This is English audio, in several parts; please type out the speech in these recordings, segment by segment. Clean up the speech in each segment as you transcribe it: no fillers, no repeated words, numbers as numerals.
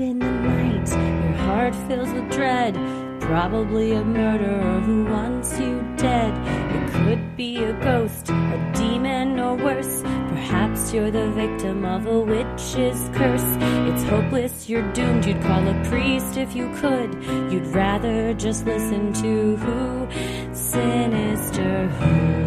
in the night, your heart fills with dread. Probably a murderer who wants you dead. It could be a ghost, a demon, or worse. Perhaps you're the victim of a witch's curse. It's hopeless, you're doomed. You'd call a priest if you could. You'd rather just listen to who? Sinisterhood.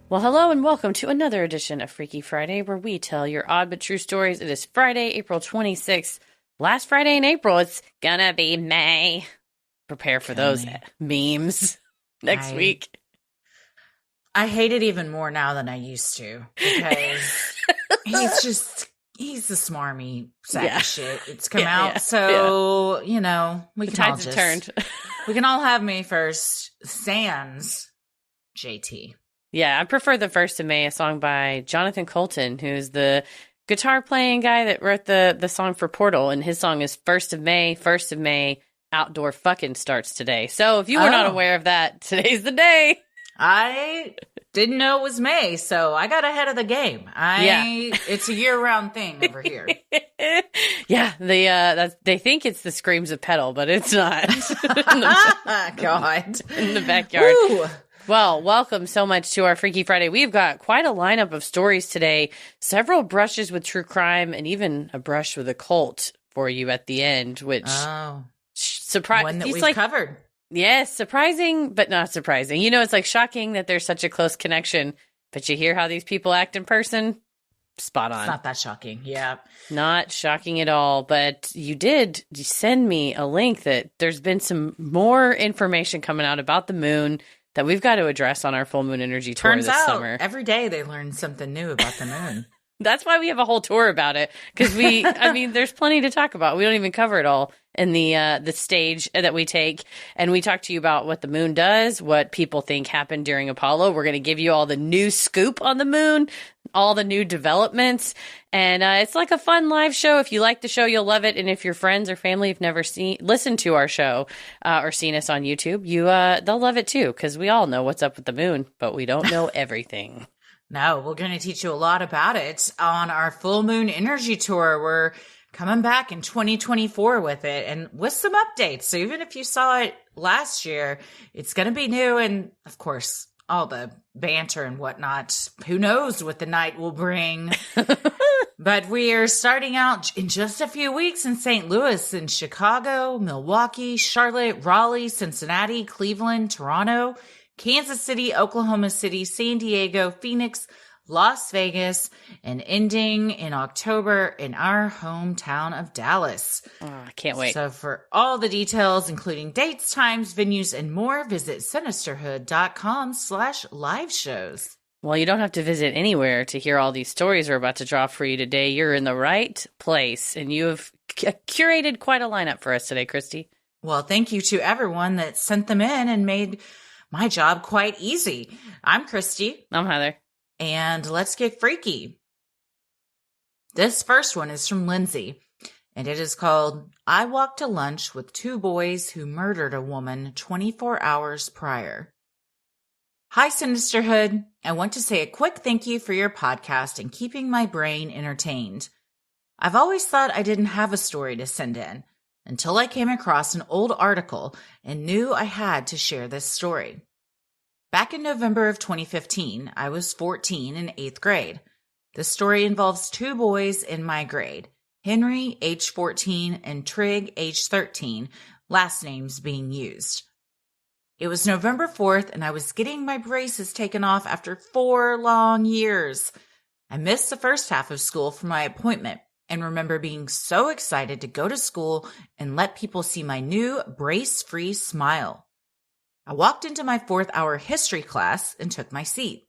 Well, hello and welcome to another edition of Freaky Friday, where we tell your odd but true stories. It is Friday, April 26th. Last Friday in April. It's gonna be May. Prepare for those memes next week. I hate it even more now than I used to, because he's the smarmy sack of shit. It's come out, so, you know, we the can all tides have turned. We can all have May 1st, sans JT. Yeah, I prefer the 1st of May, a song by Jonathan Colton, who's the guitar playing guy that wrote the song for Portal, and his song is 1st of May, outdoor fucking starts today. So if you were not aware of that, today's the day. I didn't know it was May, so I got ahead of the game. It's a year-round thing over here. Yeah, they think it's the screams of pedal, but it's not. God. In the backyard. Ooh. Well, welcome so much to our Freaky Friday. We've got quite a lineup of stories today, several brushes with true crime, and even a brush with a cult for you at the end, which surprised one that we've covered. Yes, surprising, but not surprising. You know, it's like shocking that there's such a close connection, but you hear how these people act in person? Spot on. It's not that shocking. Yeah. Not shocking at all, but you send me a link that there's been some more information coming out about the moon that we've got to address on our full moon energy tour this summer. Every day they learn something new about the moon. That's why we have a whole tour about it, because there's plenty to talk about. We don't even cover it all in the stage that we take, and we talk to you about what the moon does, what people think happened during Apollo. We're going to give you all the new scoop on the moon, all the new developments, and it's like a fun live show. If you like the show, you'll love it, and if your friends or family have never listened to our show or seen us on YouTube, they'll love it too, because we all know what's up with the moon, but we don't know everything. No, we're going to teach you a lot about it on our full moon energy tour. We're coming back in 2024 with it and with some updates. So even if you saw it last year, it's going to be new. And of course, all the banter and whatnot. Who knows what the night will bring? But we are starting out in just a few weeks in St. Louis, in Chicago, Milwaukee, Charlotte, Raleigh, Cincinnati, Cleveland, Toronto, Kansas City, Oklahoma City, San Diego, Phoenix, Las Vegas, and ending in October in our hometown of Dallas. Oh, I can't wait. So for all the details, including dates, times, venues, and more, visit sinisterhood.com/live shows. Well, you don't have to visit anywhere to hear all these stories we're about to drop for you today. You're in the right place, and you have curated quite a lineup for us today, Christy. Well, thank you to everyone that sent them in and made my job quite easy. I'm Christy. I'm Heather. And let's get freaky. This first one is from Lindsay, and it is called, I Walked to Lunch with Two Boys Who Murdered a Woman 24 Hours Prior. Hi, Sinisterhood. I want to say a quick thank you for your podcast and keeping my brain entertained. I've always thought I didn't have a story to send in, until I came across an old article and knew I had to share this story. Back in November of 2015, I was 14 in 8th grade. The story involves two boys in my grade, Henry, age 14, and Trig, age 13, last names being used. It was November 4th, and I was getting my braces taken off after 4 long years. I missed the first half of school for my appointment, and remember being so excited to go to school and let people see my new brace-free smile. I walked into my 4th hour history class and took my seat.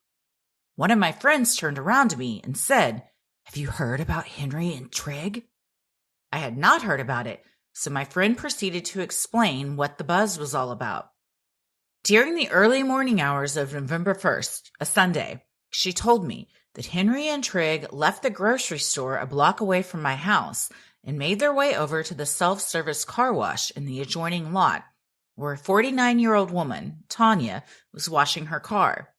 One of my friends turned around to me and said, "Have you heard about Henry and Trig?" I had not heard about it, so my friend proceeded to explain what the buzz was all about. During the early morning hours of November 1st, a Sunday, she told me that Henry and Trig left the grocery store a block away from my house and made their way over to the self-service car wash in the adjoining lot, where a 49-year-old woman, Tanya, was washing her car.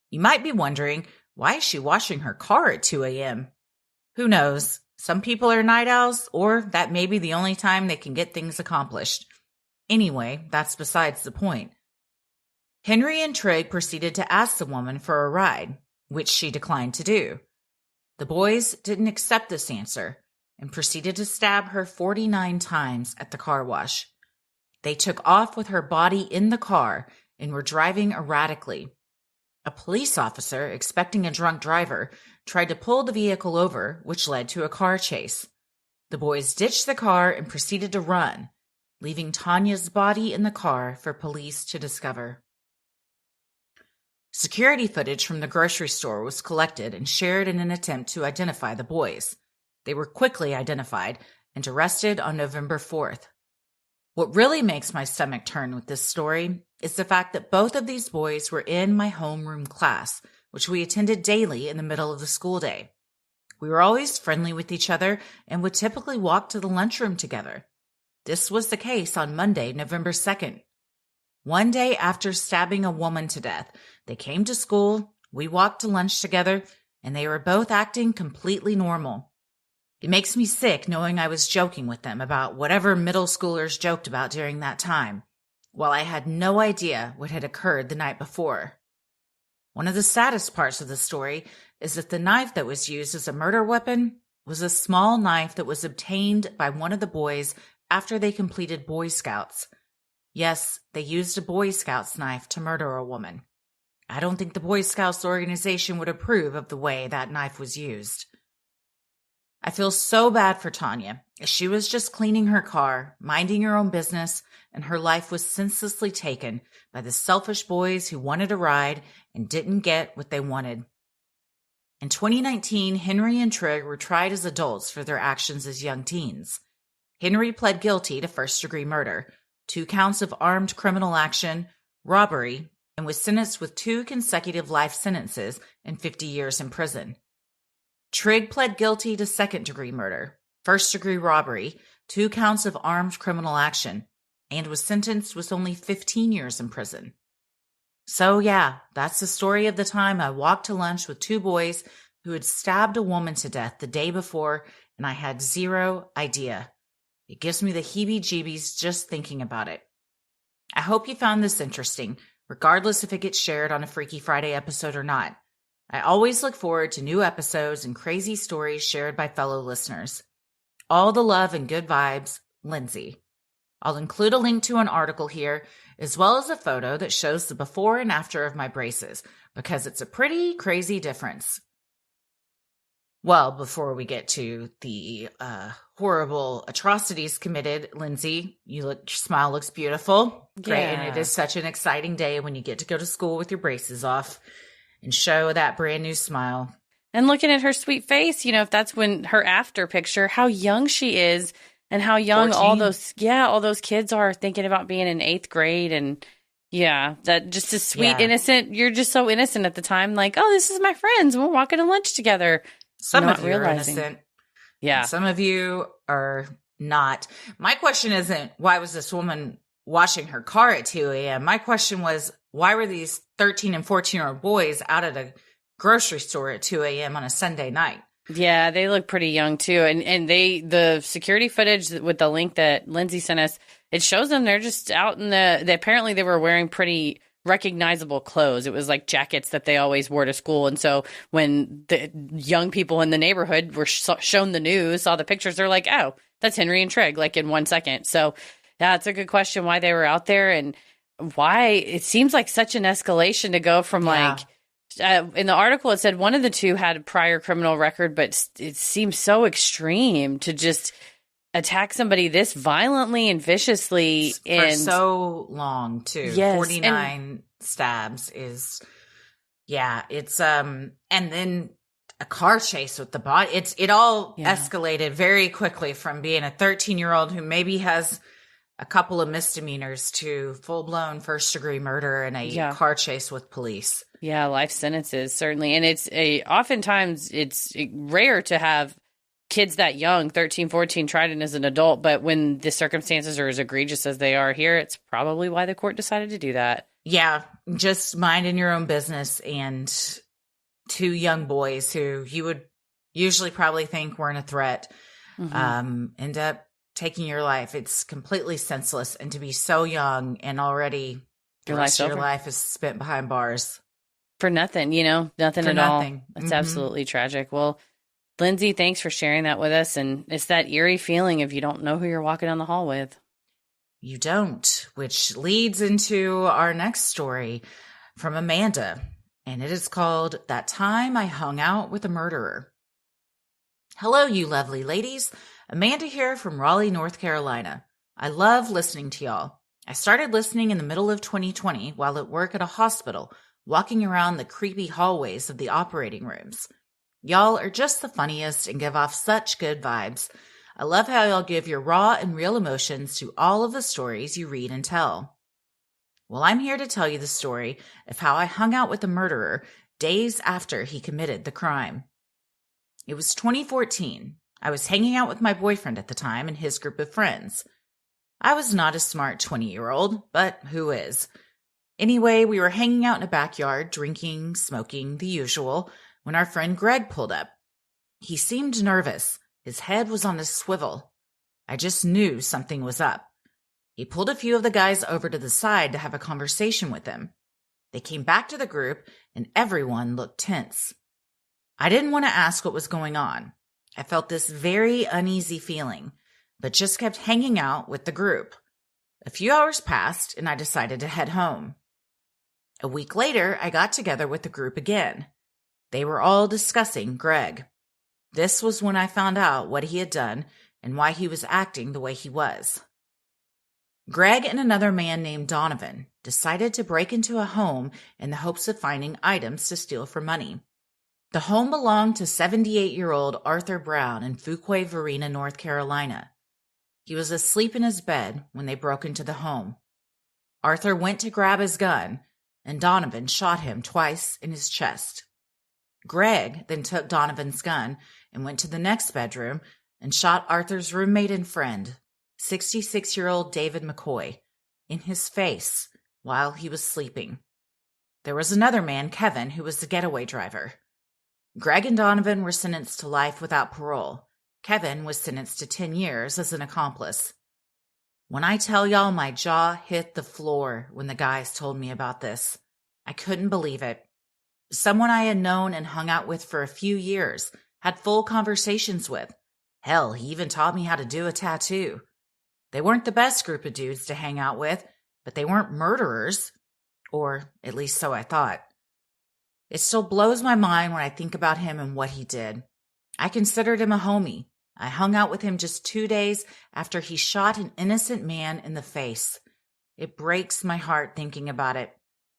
You might be wondering, why is she washing her car at 2 a.m.? Who knows? Some people are night owls, or that may be the only time they can get things accomplished. Anyway, that's besides the point. Henry and Trigg proceeded to ask the woman for a ride, which she declined to do. The boys didn't accept this answer and proceeded to stab her 49 times at the car wash. They took off with her body in the car and were driving erratically. A police officer, expecting a drunk driver, tried to pull the vehicle over, which led to a car chase. The boys ditched the car and proceeded to run, leaving Tanya's body in the car for police to discover. Security footage from the grocery store was collected and shared in an attempt to identify the boys. They were quickly identified and arrested on November 4th. What really makes my stomach turn with this story is the fact that both of these boys were in my homeroom class, which we attended daily in the middle of the school day. We were always friendly with each other and would typically walk to the lunchroom together. This was the case on Monday, November 2nd. One day after stabbing a woman to death, they came to school, we walked to lunch together, and they were both acting completely normal. It makes me sick knowing I was joking with them about whatever middle schoolers joked about during that time, while I had no idea what had occurred the night before. One of the saddest parts of the story is that the knife that was used as a murder weapon was a small knife that was obtained by one of the boys after they completed Boy Scouts. Yes, they used a Boy Scouts knife to murder a woman. I don't think the Boy Scouts organization would approve of the way that knife was used. I feel so bad for Tanya, as she was just cleaning her car, minding her own business, and her life was senselessly taken by the selfish boys who wanted a ride and didn't get what they wanted. In 2019, Henry and Trigg were tried as adults for their actions as young teens. Henry pled guilty to first-degree murder, 2 counts of armed criminal action, robbery, and was sentenced with 2 consecutive life sentences and 50 years in prison. Trigg pled guilty to second-degree murder, first-degree robbery, 2 counts of armed criminal action, and was sentenced with only 15 years in prison. So yeah, that's the story of the time I walked to lunch with 2 boys who had stabbed a woman to death the day before, and I had zero idea. It gives me the heebie-jeebies just thinking about it. I hope you found this interesting, regardless if it gets shared on a Freaky Friday episode or not. I always look forward to new episodes and crazy stories shared by fellow listeners. All the love and good vibes, Lindsay. I'll include a link to an article here, as well as a photo that shows the before and after of my braces, because it's a pretty crazy difference. Well, before we get to the horrible atrocities committed, Lindsay, your smile looks beautiful. Great. Yeah. And it is such an exciting day when you get to go to school with your braces off and show that brand new smile. And looking at her sweet face, if that's when her after picture, how young she is and how young 14. all those kids are thinking about being in 8th grade. And yeah, that just a sweet, innocent, you're just so innocent at the time. Like, oh, this is my friends. We're walking to lunch together. Some of you are innocent. Yeah. Some of you are not. My question isn't, why was this woman washing her car at 2 a.m.? My question was, why were these 13 and 14-year-old boys out at a grocery store at 2 a.m. on a Sunday night? Yeah, they look pretty young too. And the security footage with the link that Lindsay sent us, it shows them they're just out in apparently they were wearing pretty recognizable clothes. It was like jackets that they always wore to school. And so when the young people in the neighborhood were shown the news, saw the pictures, they're like, oh, that's Henry and Trigg, like in 1 second. So yeah, it's a good question why they were out there and why it seems like such an escalation to go from in the article, it said one of the 2 had a prior criminal record, but it seems so extreme to just attack somebody this violently and viciously for so long too. Yes, 49 stabs is, it's and then a car chase with the body. It all escalated very quickly from being a 13-year-old who maybe has a couple of misdemeanors to full-blown first-degree murder and a car chase with police. Yeah, life sentences, certainly. And it's oftentimes it's rare to have kids that young, 13, 14, tried it as an adult. But when the circumstances are as egregious as they are here, it's probably why the court decided to do that. Yeah, just minding your own business, and two young boys who you would usually probably think weren't a threat end up taking your life. It's completely senseless. And to be so young and already the rest of your life is spent behind bars. For nothing, nothing For at nothing. all. It's absolutely tragic. Well, Lindsay, thanks for sharing that with us. And it's that eerie feeling of you don't know who you're walking down the hall with. You don't, which leads into our next story from Amanda. And it is called That Time I Hung Out with a Murderer. Hello, you lovely ladies. Amanda here from Raleigh, North Carolina. I love listening to y'all. I started listening in the middle of 2020 while at work at a hospital, walking around the creepy hallways of the operating rooms. Y'all are just the funniest and give off such good vibes. I love how y'all give your raw and real emotions to all of the stories you read and tell. Well, I'm here to tell you the story of how I hung out with the murderer days after he committed the crime. It was 2014. I was hanging out with my boyfriend at the time and his group of friends. I was not a smart 20-year-old, but who is? Anyway, we were hanging out in a backyard, drinking, smoking, the usual, when our friend Greg pulled up. He seemed nervous. His head was on a swivel. I just knew something was up. He pulled a few of the guys over to the side to have a conversation with him. They came back to the group, and everyone looked tense. I didn't want to ask what was going on. I felt this very uneasy feeling, but just kept hanging out with the group. A few hours passed, and I decided to head home. A week later, I got together with the group again. They were all discussing Greg. This was when I found out what he had done and why he was acting the way he was. Greg and another man named Donovan decided to break into a home in the hopes of finding items to steal for money. The home belonged to 78-year-old Arthur Brown in Fuquay Varina, North Carolina. He was asleep in his bed when they broke into the home. Arthur went to grab his gun, and Donovan shot him twice in his chest. Greg then took Donovan's gun and went to the next bedroom and shot Arthur's roommate and friend, 66-year-old David McCoy, in his face while he was sleeping. There was another man, Kevin, who was the getaway driver. Greg and Donovan were sentenced to life without parole. Kevin was sentenced to 10 years as an accomplice. When I tell y'all, my jaw hit the floor when the guys told me about this. I couldn't believe it. Someone I had known and hung out with for a few years, had full conversations with. Hell, he even taught me how to do a tattoo. They weren't the best group of dudes to hang out with, but they weren't murderers. Or at least so I thought. It still blows my mind when I think about him and what he did. I considered him a homie. I hung out with him just 2 days after he shot an innocent man in the face. It breaks my heart thinking about it.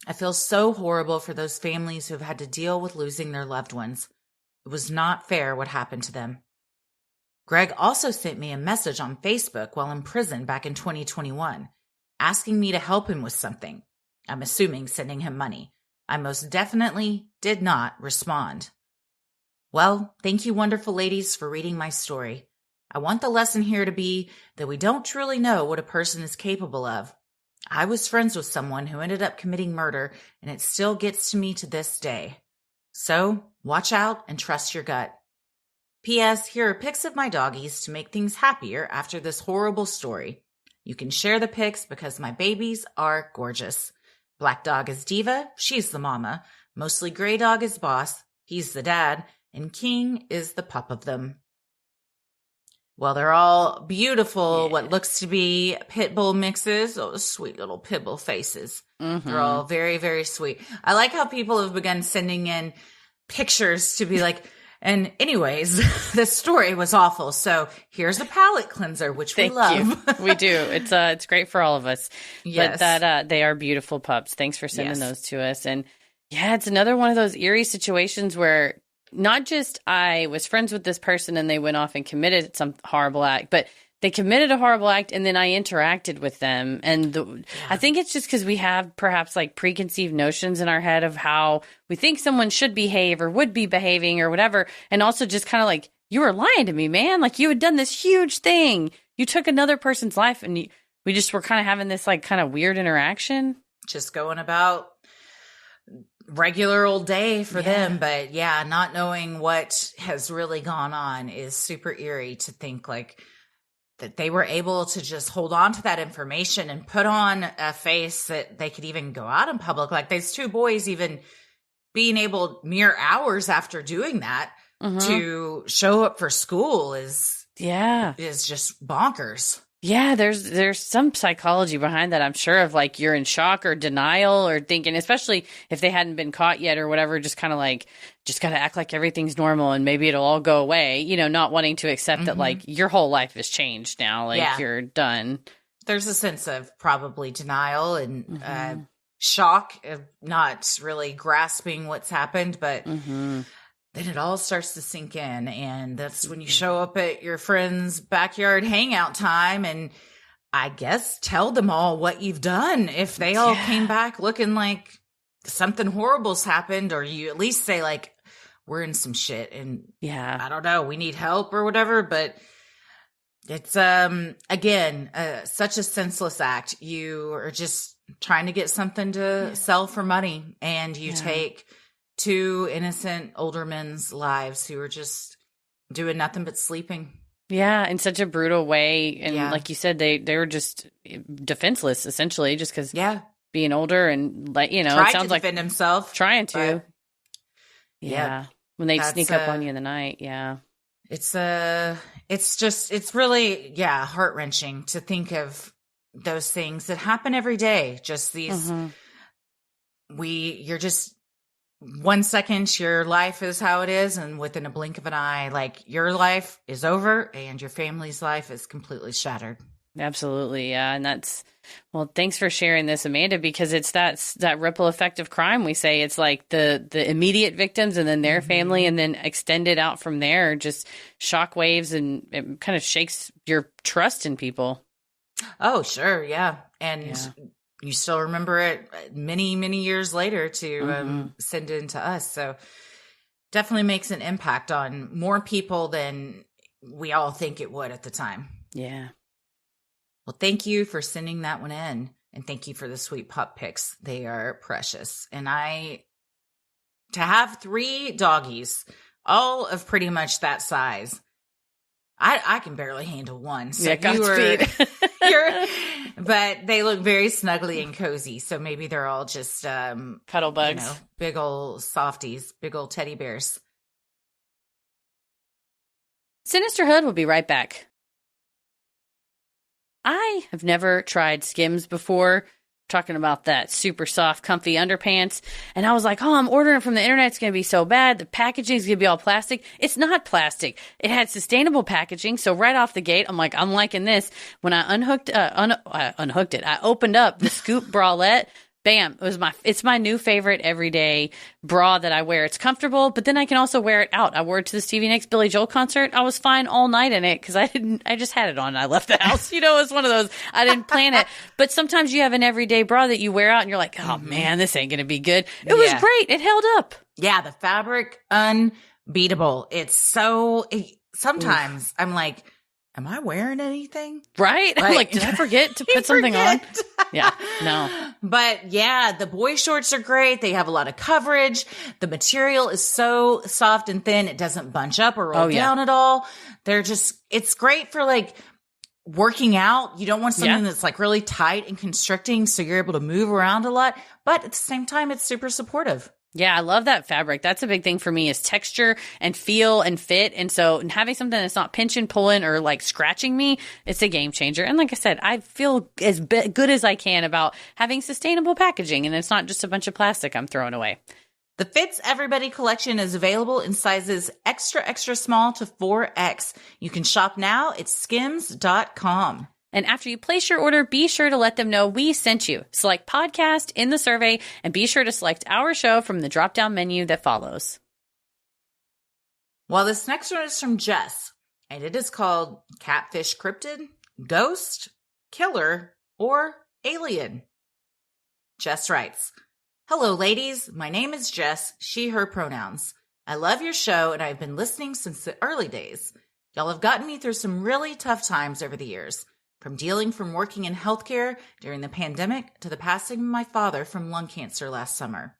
I feel so horrible for those families who have had to deal with losing their loved ones. It was not fair what happened to them. Greg also sent me a message on Facebook while in prison back in 2021, asking me to help him with something. I'm assuming sending him money. I most definitely did not respond. Well, thank you, wonderful ladies, for reading my story. I want the lesson here to be that we don't truly know what a person is capable of. I was friends with someone who ended up committing murder, and it still gets to me to this day. So, watch out and trust your gut. P.S. Here are pics of my doggies to make things happier after this horrible story. You can share the pics because my babies are gorgeous. Black dog is Diva, she's the mama. Mostly gray dog is Boss, he's the dad. And King is the pup of them. Well, they're all beautiful, what looks to be pit bull mixes. Oh, sweet little pit bull faces. Mm-hmm. They're all very, very sweet. I like how people have begun sending in pictures to be like, and anyways, the story was awful. So here's a palate cleanser, which we love. We do. It's great for all of us. Yes. But they are beautiful pups. Thanks for sending those to us. And yeah, it's another one of those eerie situations where not just I was friends with this person and they went off and committed some horrible act, but they committed a horrible act and then I interacted with them. And I think it's just because we have perhaps like preconceived notions in our head of how we think someone should behave or would be behaving or whatever. And also just kind of like, you were lying to me, man. Like you had done this huge thing. You took another person's life and we just were kind of having this like kind of weird interaction. just going about regular old day for them. But yeah, not knowing what has really gone on is super eerie to think like that they were able to just hold on to that information and put on a face that they could even go out in public. Like these two boys even being able mere hours after doing that to show up for school is just bonkers. Yeah, there's some psychology behind that, I'm sure, of like you're in shock or denial or thinking, especially if they hadn't been caught yet or whatever, just kind of like, just got to act like everything's normal and maybe it'll all go away, you know, not wanting to accept that like your whole life has changed now, like you're done. There's a sense of probably denial and shock of not really grasping what's happened, but then it all starts to sink in. And that's when you show up at your friend's backyard hangout time and I guess tell them all what you've done. If they all came back looking like something horrible's happened, or you at least say like, we're in some shit and I don't know, we need help or whatever. But it's, again, such a senseless act. You are just trying to get something to sell for money and you take two innocent older men's lives who are just doing nothing but sleeping. Yeah, in such a brutal way. And like you said, they were just defenseless, essentially, just because being older and, like, you know, tried it sounds to defend himself. Trying to. When they sneak up on you in the night. It's really, heart-wrenching to think of those things that happen every day. Just these, you're just, 1 second, your life is how it is. And within a blink of an eye, like your life is over and your family's life is completely shattered. Absolutely. Yeah. And thanks for sharing this, Amanda, because it's that ripple effect of crime. We say it's like the immediate victims and then their family and then extended out from there, just shock waves, and it kind of shakes your trust in people. Oh, sure. Yeah. And you still remember it many, many years later to send it to us. So definitely makes an impact on more people than we all think it would at the time. Yeah. Well, thank you for sending that one in. And thank you for the sweet pup pics. They are precious. And to have 3 doggies, all of pretty much that size, I can barely handle one. So Godspeed. But they look very snuggly and cozy. So maybe they're all just cuddle bugs, you know, big old softies, big old teddy bears. Sinisterhood will be right back. I have never tried Skims before. Talking about that super soft, comfy underpants. And I was like, oh, I'm ordering from the internet. It's going to be so bad. The packaging is going to be all plastic. It's not plastic. It had sustainable packaging. So right off the gate, I'm like, I'm liking this. When I unhooked it, I opened up the scoop bralette. Bam. It's my new favorite everyday bra that I wear. It's comfortable, but then I can also wear it out. I wore it to the Stevie Nicks Billy Joel concert. I was fine all night in it because I just had it on and I left the house. You know, it was one of those, I didn't plan it. But sometimes you have an everyday bra that you wear out and you're like, oh man, this ain't going to be good. It was great. It held up. Yeah. The fabric, unbeatable. It's sometimes I'm like, am I wearing anything? Right? I'm like, did I forget to put something on? Yeah, no. But yeah, the boy shorts are great. They have a lot of coverage. The material is so soft and thin. It doesn't bunch up or roll down at all. It's great for like working out. You don't want something that's like really tight and constricting, so you're able to move around a lot. But at the same time, it's super supportive. Yeah, I love that fabric. That's a big thing for me is texture and feel and fit. And so having something that's not pinching, pulling, or like scratching me, it's a game changer. And like I said, I feel as good as I can about having sustainable packaging. And it's not just a bunch of plastic I'm throwing away. The Fits Everybody collection is available in sizes extra, extra small to 4X. You can shop now at skims.com. And after you place your order, be sure to let them know we sent you. Select podcast in the survey and be sure to select our show from the drop-down menu that follows. Well, this next one is from Jess, and it is called Catfish Cryptid, Ghost, Killer, or Alien. Jess writes, hello, ladies. My name is Jess, she, her pronouns. I love your show, and I've been listening since the early days. Y'all have gotten me through some really tough times over the years. from dealing from working in healthcare during the pandemic to the passing of my father from lung cancer last summer.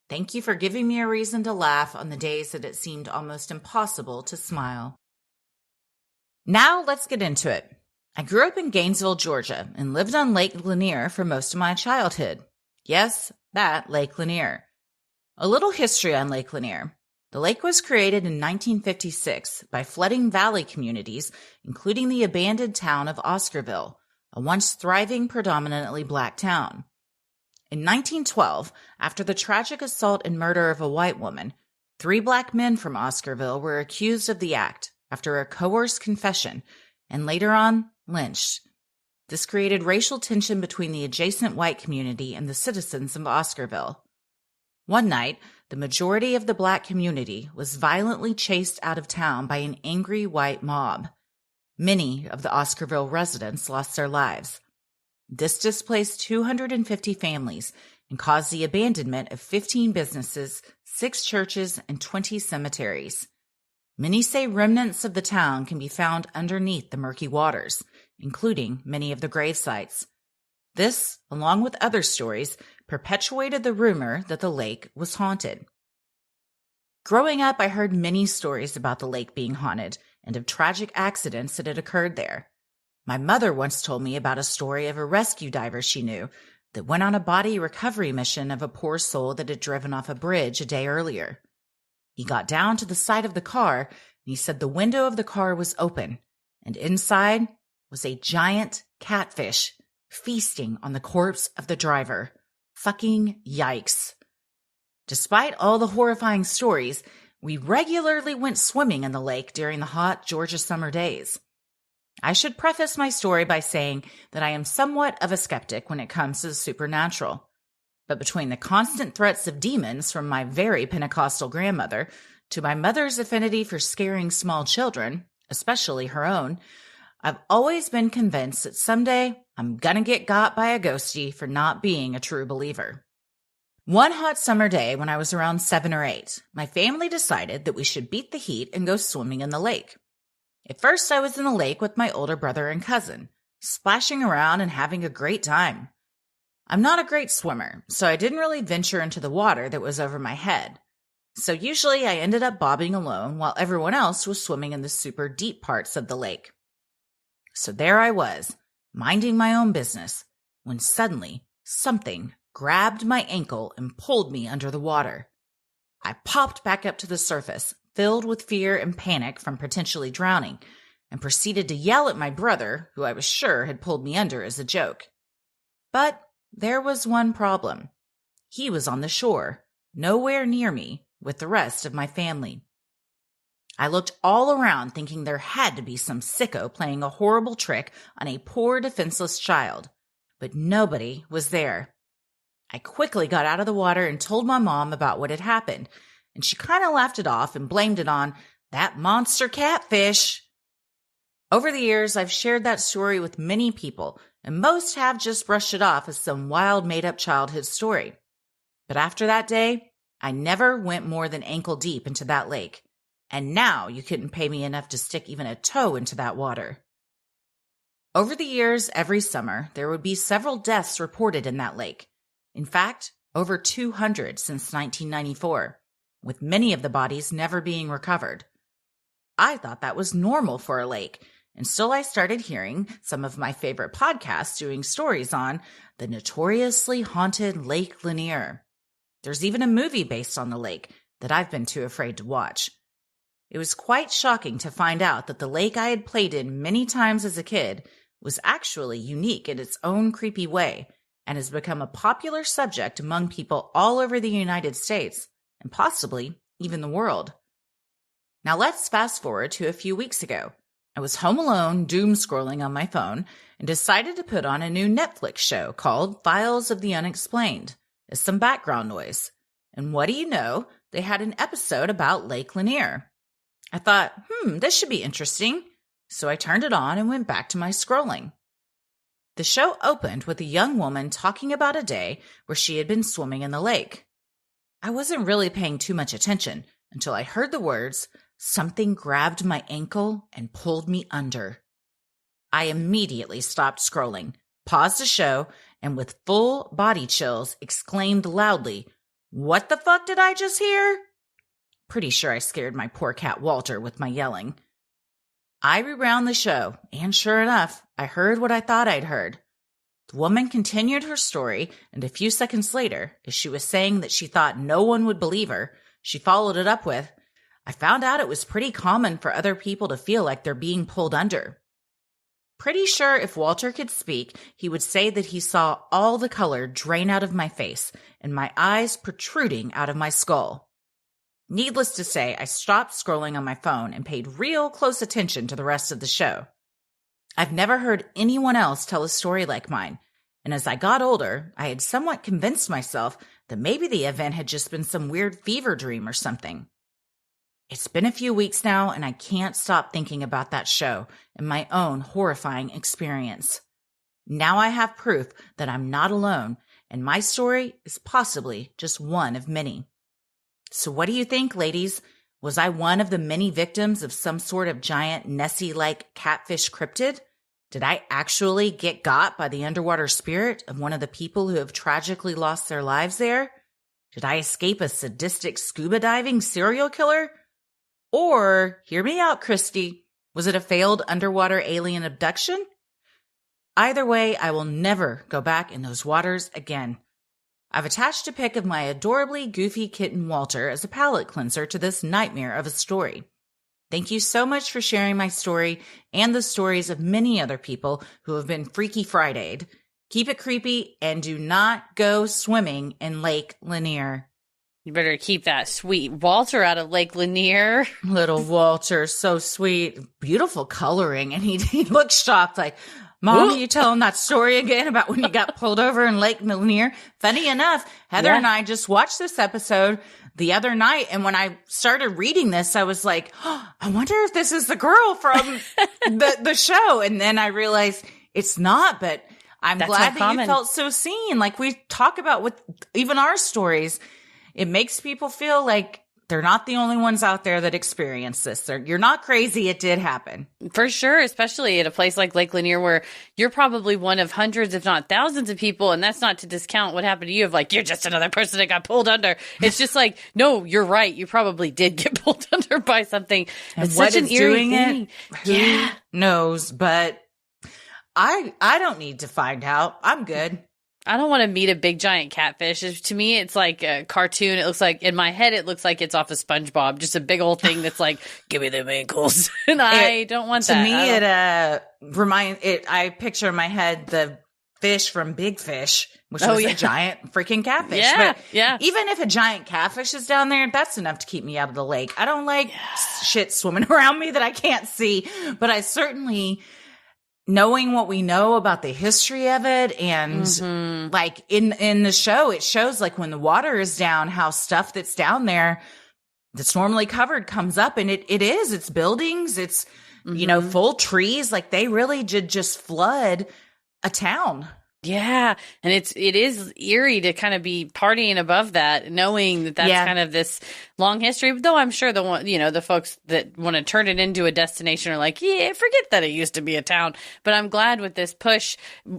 Thank you for giving me a reason to laugh on the days that it seemed almost impossible to smile. Now let's get into it. I grew up in Gainesville, Georgia, and lived on Lake Lanier for most of my childhood. Yes, that Lake Lanier. A little history on Lake Lanier. The lake was created in 1956 by flooding valley communities, including the abandoned town of Oscarville, a once thriving predominantly black town. In 1912, after the tragic assault and murder of a white woman, 3 black men from Oscarville were accused of the act after a coerced confession and later on lynched. This created racial tension between the adjacent white community and the citizens of Oscarville. One night, the majority of the black community was violently chased out of town by an angry white mob. Many of the Oscarville residents lost their lives. This displaced 250 families and caused the abandonment of 15 businesses, 6 churches, and 20 cemeteries. Many say remnants of the town can be found underneath the murky waters, including many of the grave sites. This, along with other stories, perpetuated the rumor that the lake was haunted. Growing up, I heard many stories about the lake being haunted and of tragic accidents that had occurred there. My mother once told me about a story of a rescue diver she knew that went on a body recovery mission of a poor soul that had driven off a bridge a day earlier. He got down to the side of the car, and he said the window of the car was open, and inside was a giant catfish feasting on the corpse of the driver. Fucking yikes. Despite all the horrifying stories, we regularly went swimming in the lake during the hot Georgia summer days. I should preface my story by saying that I am somewhat of a skeptic when it comes to the supernatural. But between the constant threats of demons from my very Pentecostal grandmother to my mother's affinity for scaring small children, especially her own, I've always been convinced that someday I'm gonna get got by a ghostie for not being a true believer. One hot summer day when I was around 7 or 8, my family decided that we should beat the heat and go swimming in the lake. At first, I was in the lake with my older brother and cousin, splashing around and having a great time. I'm not a great swimmer, so I didn't really venture into the water that was over my head. So usually I ended up bobbing alone while everyone else was swimming in the super deep parts of the lake. So there I was, minding my own business, when suddenly something grabbed my ankle and pulled me under the water. I popped back up to the surface, filled with fear and panic from potentially drowning, and proceeded to yell at my brother, who I was sure had pulled me under as a joke. But there was one problem. He was on the shore, nowhere near me, with the rest of my family. I looked all around thinking there had to be some sicko playing a horrible trick on a poor defenseless child, but nobody was there. I quickly got out of the water and told my mom about what had happened, and she kind of laughed it off and blamed it on that monster catfish. Over the years, I've shared that story with many people, and most have just brushed it off as some wild made-up childhood story. But after that day, I never went more than ankle deep into that lake, and now you couldn't pay me enough to stick even a toe into that water. Over the years, every summer, there would be several deaths reported in that lake. In fact, over 200 since 1994, with many of the bodies never being recovered. I thought that was normal for a lake, until I started hearing some of my favorite podcasts doing stories on the notoriously haunted Lake Lanier. There's even a movie based on the lake that I've been too afraid to watch. It was quite shocking to find out that the lake I had played in many times as a kid was actually unique in its own creepy way and has become a popular subject among people all over the United States and possibly even the world. Now let's fast forward to a few weeks ago. I was home alone, doom scrolling on my phone, and decided to put on a new Netflix show called Files of the Unexplained as some background noise. And what do you know? They had an episode about Lake Lanier. I thought, this should be interesting. So I turned it on and went back to my scrolling. The show opened with a young woman talking about a day where she had been swimming in the lake. I wasn't really paying too much attention until I heard the words, "Something grabbed my ankle and pulled me under." I immediately stopped scrolling, paused the show, and with full body chills exclaimed loudly, "What the fuck did I just hear?" Pretty sure I scared my poor cat Walter with my yelling. I rewound the show, and sure enough, I heard what I thought I'd heard. The woman continued her story, and a few seconds later, as she was saying that she thought no one would believe her, she followed it up with, "I found out it was pretty common for other people to feel like they're being pulled under." Pretty sure if Walter could speak, he would say that he saw all the color drain out of my face and my eyes protruding out of my skull. Needless to say, I stopped scrolling on my phone and paid real close attention to the rest of the show. I've never heard anyone else tell a story like mine, and as I got older, I had somewhat convinced myself that maybe the event had just been some weird fever dream or something. It's been a few weeks now, and I can't stop thinking about that show and my own horrifying experience. Now I have proof that I'm not alone, and my story is possibly just one of many. So what do you think, ladies? Was I one of the many victims of some sort of giant Nessie-like catfish cryptid? Did I actually get got by the underwater spirit of one of the people who have tragically lost their lives there? Did I escape a sadistic scuba diving serial killer? Or, hear me out, Christy, was it a failed underwater alien abduction? Either way, I will never go back in those waters again. I've attached a pic of my adorably goofy kitten Walter as a palate cleanser to this nightmare of a story. Thank you so much for sharing my story and the stories of many other people who have been Freaky Friday'd. Keep it creepy and do not go swimming in Lake Lanier. You better keep that sweet Walter out of Lake Lanier. Little Walter, so sweet. Beautiful coloring. And he looked shocked like, "Mom, are you telling that story again about when you got pulled over in Lake Lanier?" Funny enough, Heather and I just watched this episode the other night. And when I started reading this, I was like, "Oh, I wonder if this is the girl from the show." And then I realized it's not, but I'm glad that you felt so seen. Like we talk about with even our stories, it makes people feel like they're not the only ones out there that experience this. You're not crazy. It did happen. For sure, especially at a place like Lake Lanier where you're probably one of hundreds, if not thousands of people. And that's not to discount what happened to you of like, you're just another person that got pulled under. It's just like, no, you're right. You probably did get pulled under by something. And it's what such an is eerie doing thing. Who knows? But I don't need to find out. I'm good. I don't want to meet a big giant catfish. To me, it's like a cartoon. It looks like, in my head, it looks like it's off of SpongeBob. Just a big old thing that's like, give me them ankles. And I don't want that. To me, I picture in my head the fish from Big Fish, which was a giant freaking catfish. Yeah, but even if a giant catfish is down there, that's enough to keep me out of the lake. I don't like shit swimming around me that I can't see, but I certainly... Knowing what we know about the history of it and like in the show, it shows like when the water is down, how stuff that's down there that's normally covered comes up and it's buildings, it's, full trees. Like they really did just flood a town. Yeah. And it is eerie to kind of be partying above that, knowing that that's kind of this long history. Though I'm sure the folks that want to turn it into a destination are like, yeah, forget that it used to be a town. But I'm glad with this push,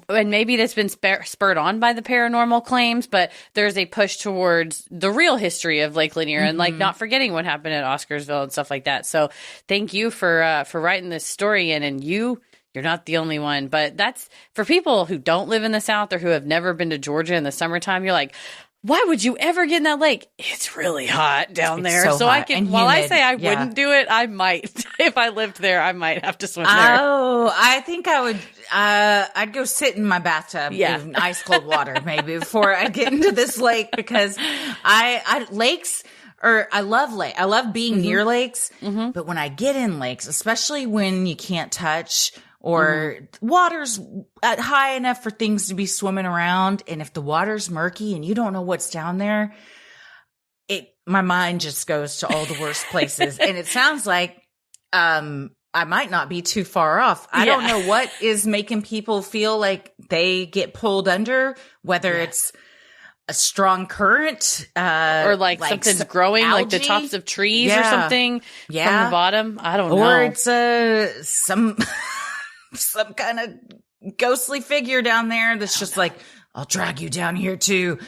and maybe that's been spurred on by the paranormal claims, but there's a push towards the real history of Lake Lanier and like not forgetting what happened at Oscarsville and stuff like that. So thank you for writing this story in, and you're not the only one, but that's for people who don't live in the South or who have never been to Georgia in the summertime. You're like, why would you ever get in that lake? It's really hot down there. So I can, while I say I wouldn't do it, I might. If I lived there, I might have to swim there. Oh, I think I would, I'd go sit in my bathtub in ice cold water maybe before I get into this lake because lakes, or I love being near lakes, but when I get in lakes, especially when you can't touch or water's high enough for things to be swimming around, and if the water's murky and you don't know what's down there, my mind just goes to all the worst places. And it sounds like I might not be too far off. I don't know what is making people feel like they get pulled under, whether it's a strong current, or like something's growing, algae, like the tops of trees or something from the bottom. I don't know. Or it's some some kind of ghostly figure down there that's just like, I'll drag you down here too.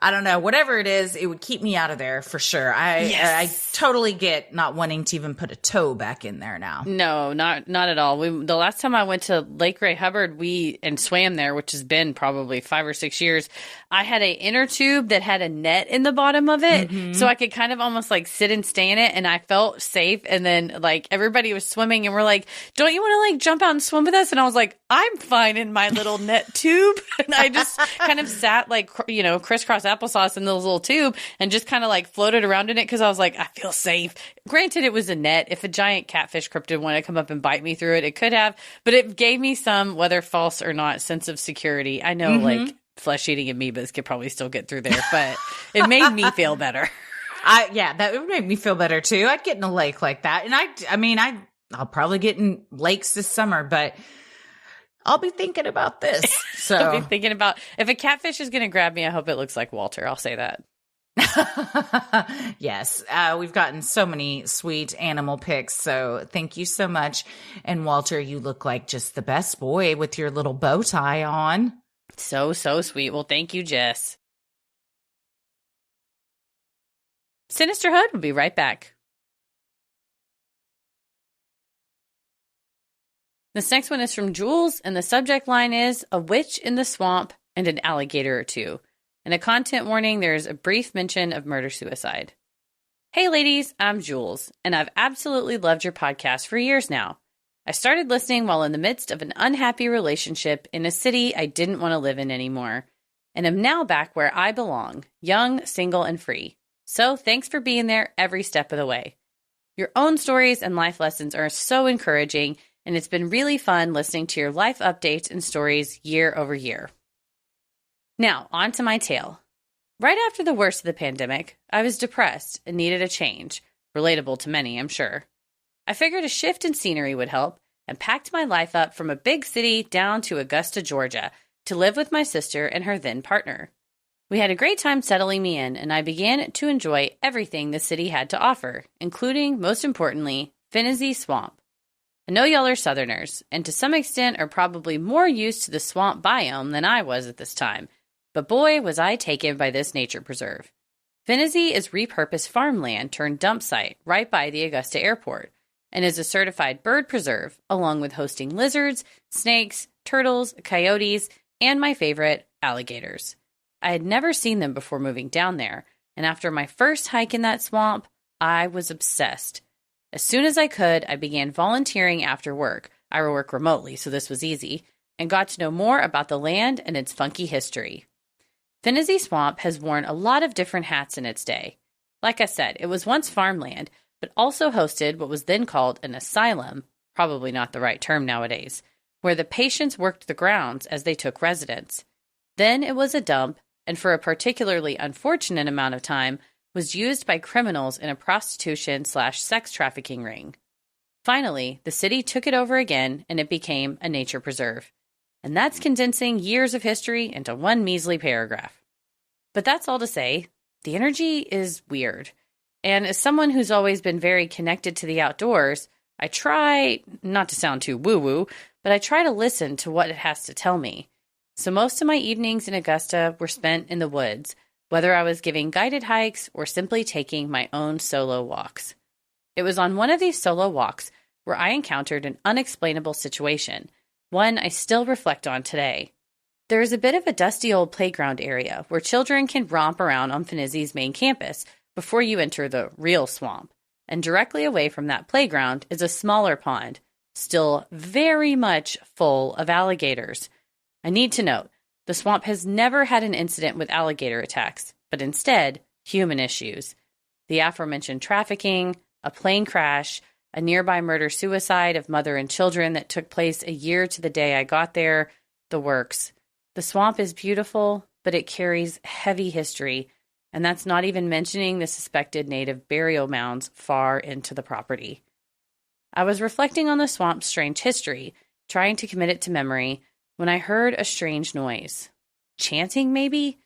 I don't know. Whatever it is, it would keep me out of there for sure. I totally get not wanting to even put a toe back in there now. No, not at all. The last time I went to Lake Ray Hubbard, and swam there, which has been probably 5 or 6 years, I had an inner tube that had a net in the bottom of it. So I could kind of almost like sit and stay in it, and I felt safe. And then like everybody was swimming and we're like, don't you want to like jump out and swim with us? And I was like, I'm fine in my little net tube. And I just kind of sat like, crisscross applesauce in this little tube and just kind of like floated around in it because I was like, I feel safe. Granted, it was a net. If a giant catfish cryptid wanted to come up and bite me through it, it could have, but it gave me some, whether false or not, sense of security. I know like flesh-eating amoebas could probably still get through there, but it made me feel better. That would make me feel better too. I'd get in a lake like that. And I'll probably get in lakes this summer, but I'll be thinking about this. So I'll be thinking about if a catfish is going to grab me, I hope it looks like Walter. I'll say that. Yes. We've gotten so many sweet animal pics. So thank you so much. And Walter, you look like just the best boy with your little bow tie on. So sweet. Well, thank you, Jess. Sinisterhood will be right back. This next one is from Jules, and the subject line is A Witch in the Swamp and an Alligator or Two. In a content warning, there's a brief mention of murder-suicide. Hey ladies, I'm Jules, and I've absolutely loved your podcast for years now. I started listening while in the midst of an unhappy relationship in a city I didn't want to live in anymore, and am now back where I belong, young, single, and free. So thanks for being there every step of the way. Your own stories and life lessons are so encouraging, and it's been really fun listening to your life updates and stories year over year. Now, on to my tale. Right after the worst of the pandemic, I was depressed and needed a change. Relatable to many, I'm sure. I figured a shift in scenery would help and packed my life up from a big city down to Augusta, Georgia, to live with my sister and her then partner. We had a great time settling me in, and I began to enjoy everything the city had to offer, including, most importantly, Finney's Swamp. I know y'all are Southerners, and to some extent are probably more used to the swamp biome than I was at this time, but boy, was I taken by this nature preserve. Finney is repurposed farmland turned dump site right by the Augusta airport, and is a certified bird preserve, along with hosting lizards, snakes, turtles, coyotes, and my favorite, alligators. I had never seen them before moving down there, and after my first hike in that swamp, I was obsessed. As soon as I could, I began volunteering after work. I work remotely, so this was easy, and got to know more about the land and its funky history. Finney Swamp has worn a lot of different hats in its day. Like I said, it was once farmland, but also hosted what was then called an asylum, probably not the right term nowadays, where the patients worked the grounds as they took residence. Then it was a dump, and for a particularly unfortunate amount of time, was used by criminals in a prostitution/sex trafficking ring. Finally, the city took it over again, and it became a nature preserve. And that's condensing years of history into one measly paragraph. But that's all to say, the energy is weird. And as someone who's always been very connected to the outdoors, I try, not to sound too woo-woo, but I try to listen to what it has to tell me. So most of my evenings in Augusta were spent in the woods, whether I was giving guided hikes or simply taking my own solo walks. It was on one of these solo walks where I encountered an unexplainable situation, one I still reflect on today. There is a bit of a dusty old playground area where children can romp around on Finney's main campus before you enter the real swamp, and directly away from that playground is a smaller pond, still very much full of alligators. I need to note, the swamp has never had an incident with alligator attacks, but instead, human issues. The aforementioned trafficking, a plane crash, a nearby murder-suicide of mother and children that took place a year to the day I got there, the works. The swamp is beautiful, but it carries heavy history, and that's not even mentioning the suspected native burial mounds far into the property. I was reflecting on the swamp's strange history, trying to commit it to memory, when I heard a strange noise. Chanting, maybe?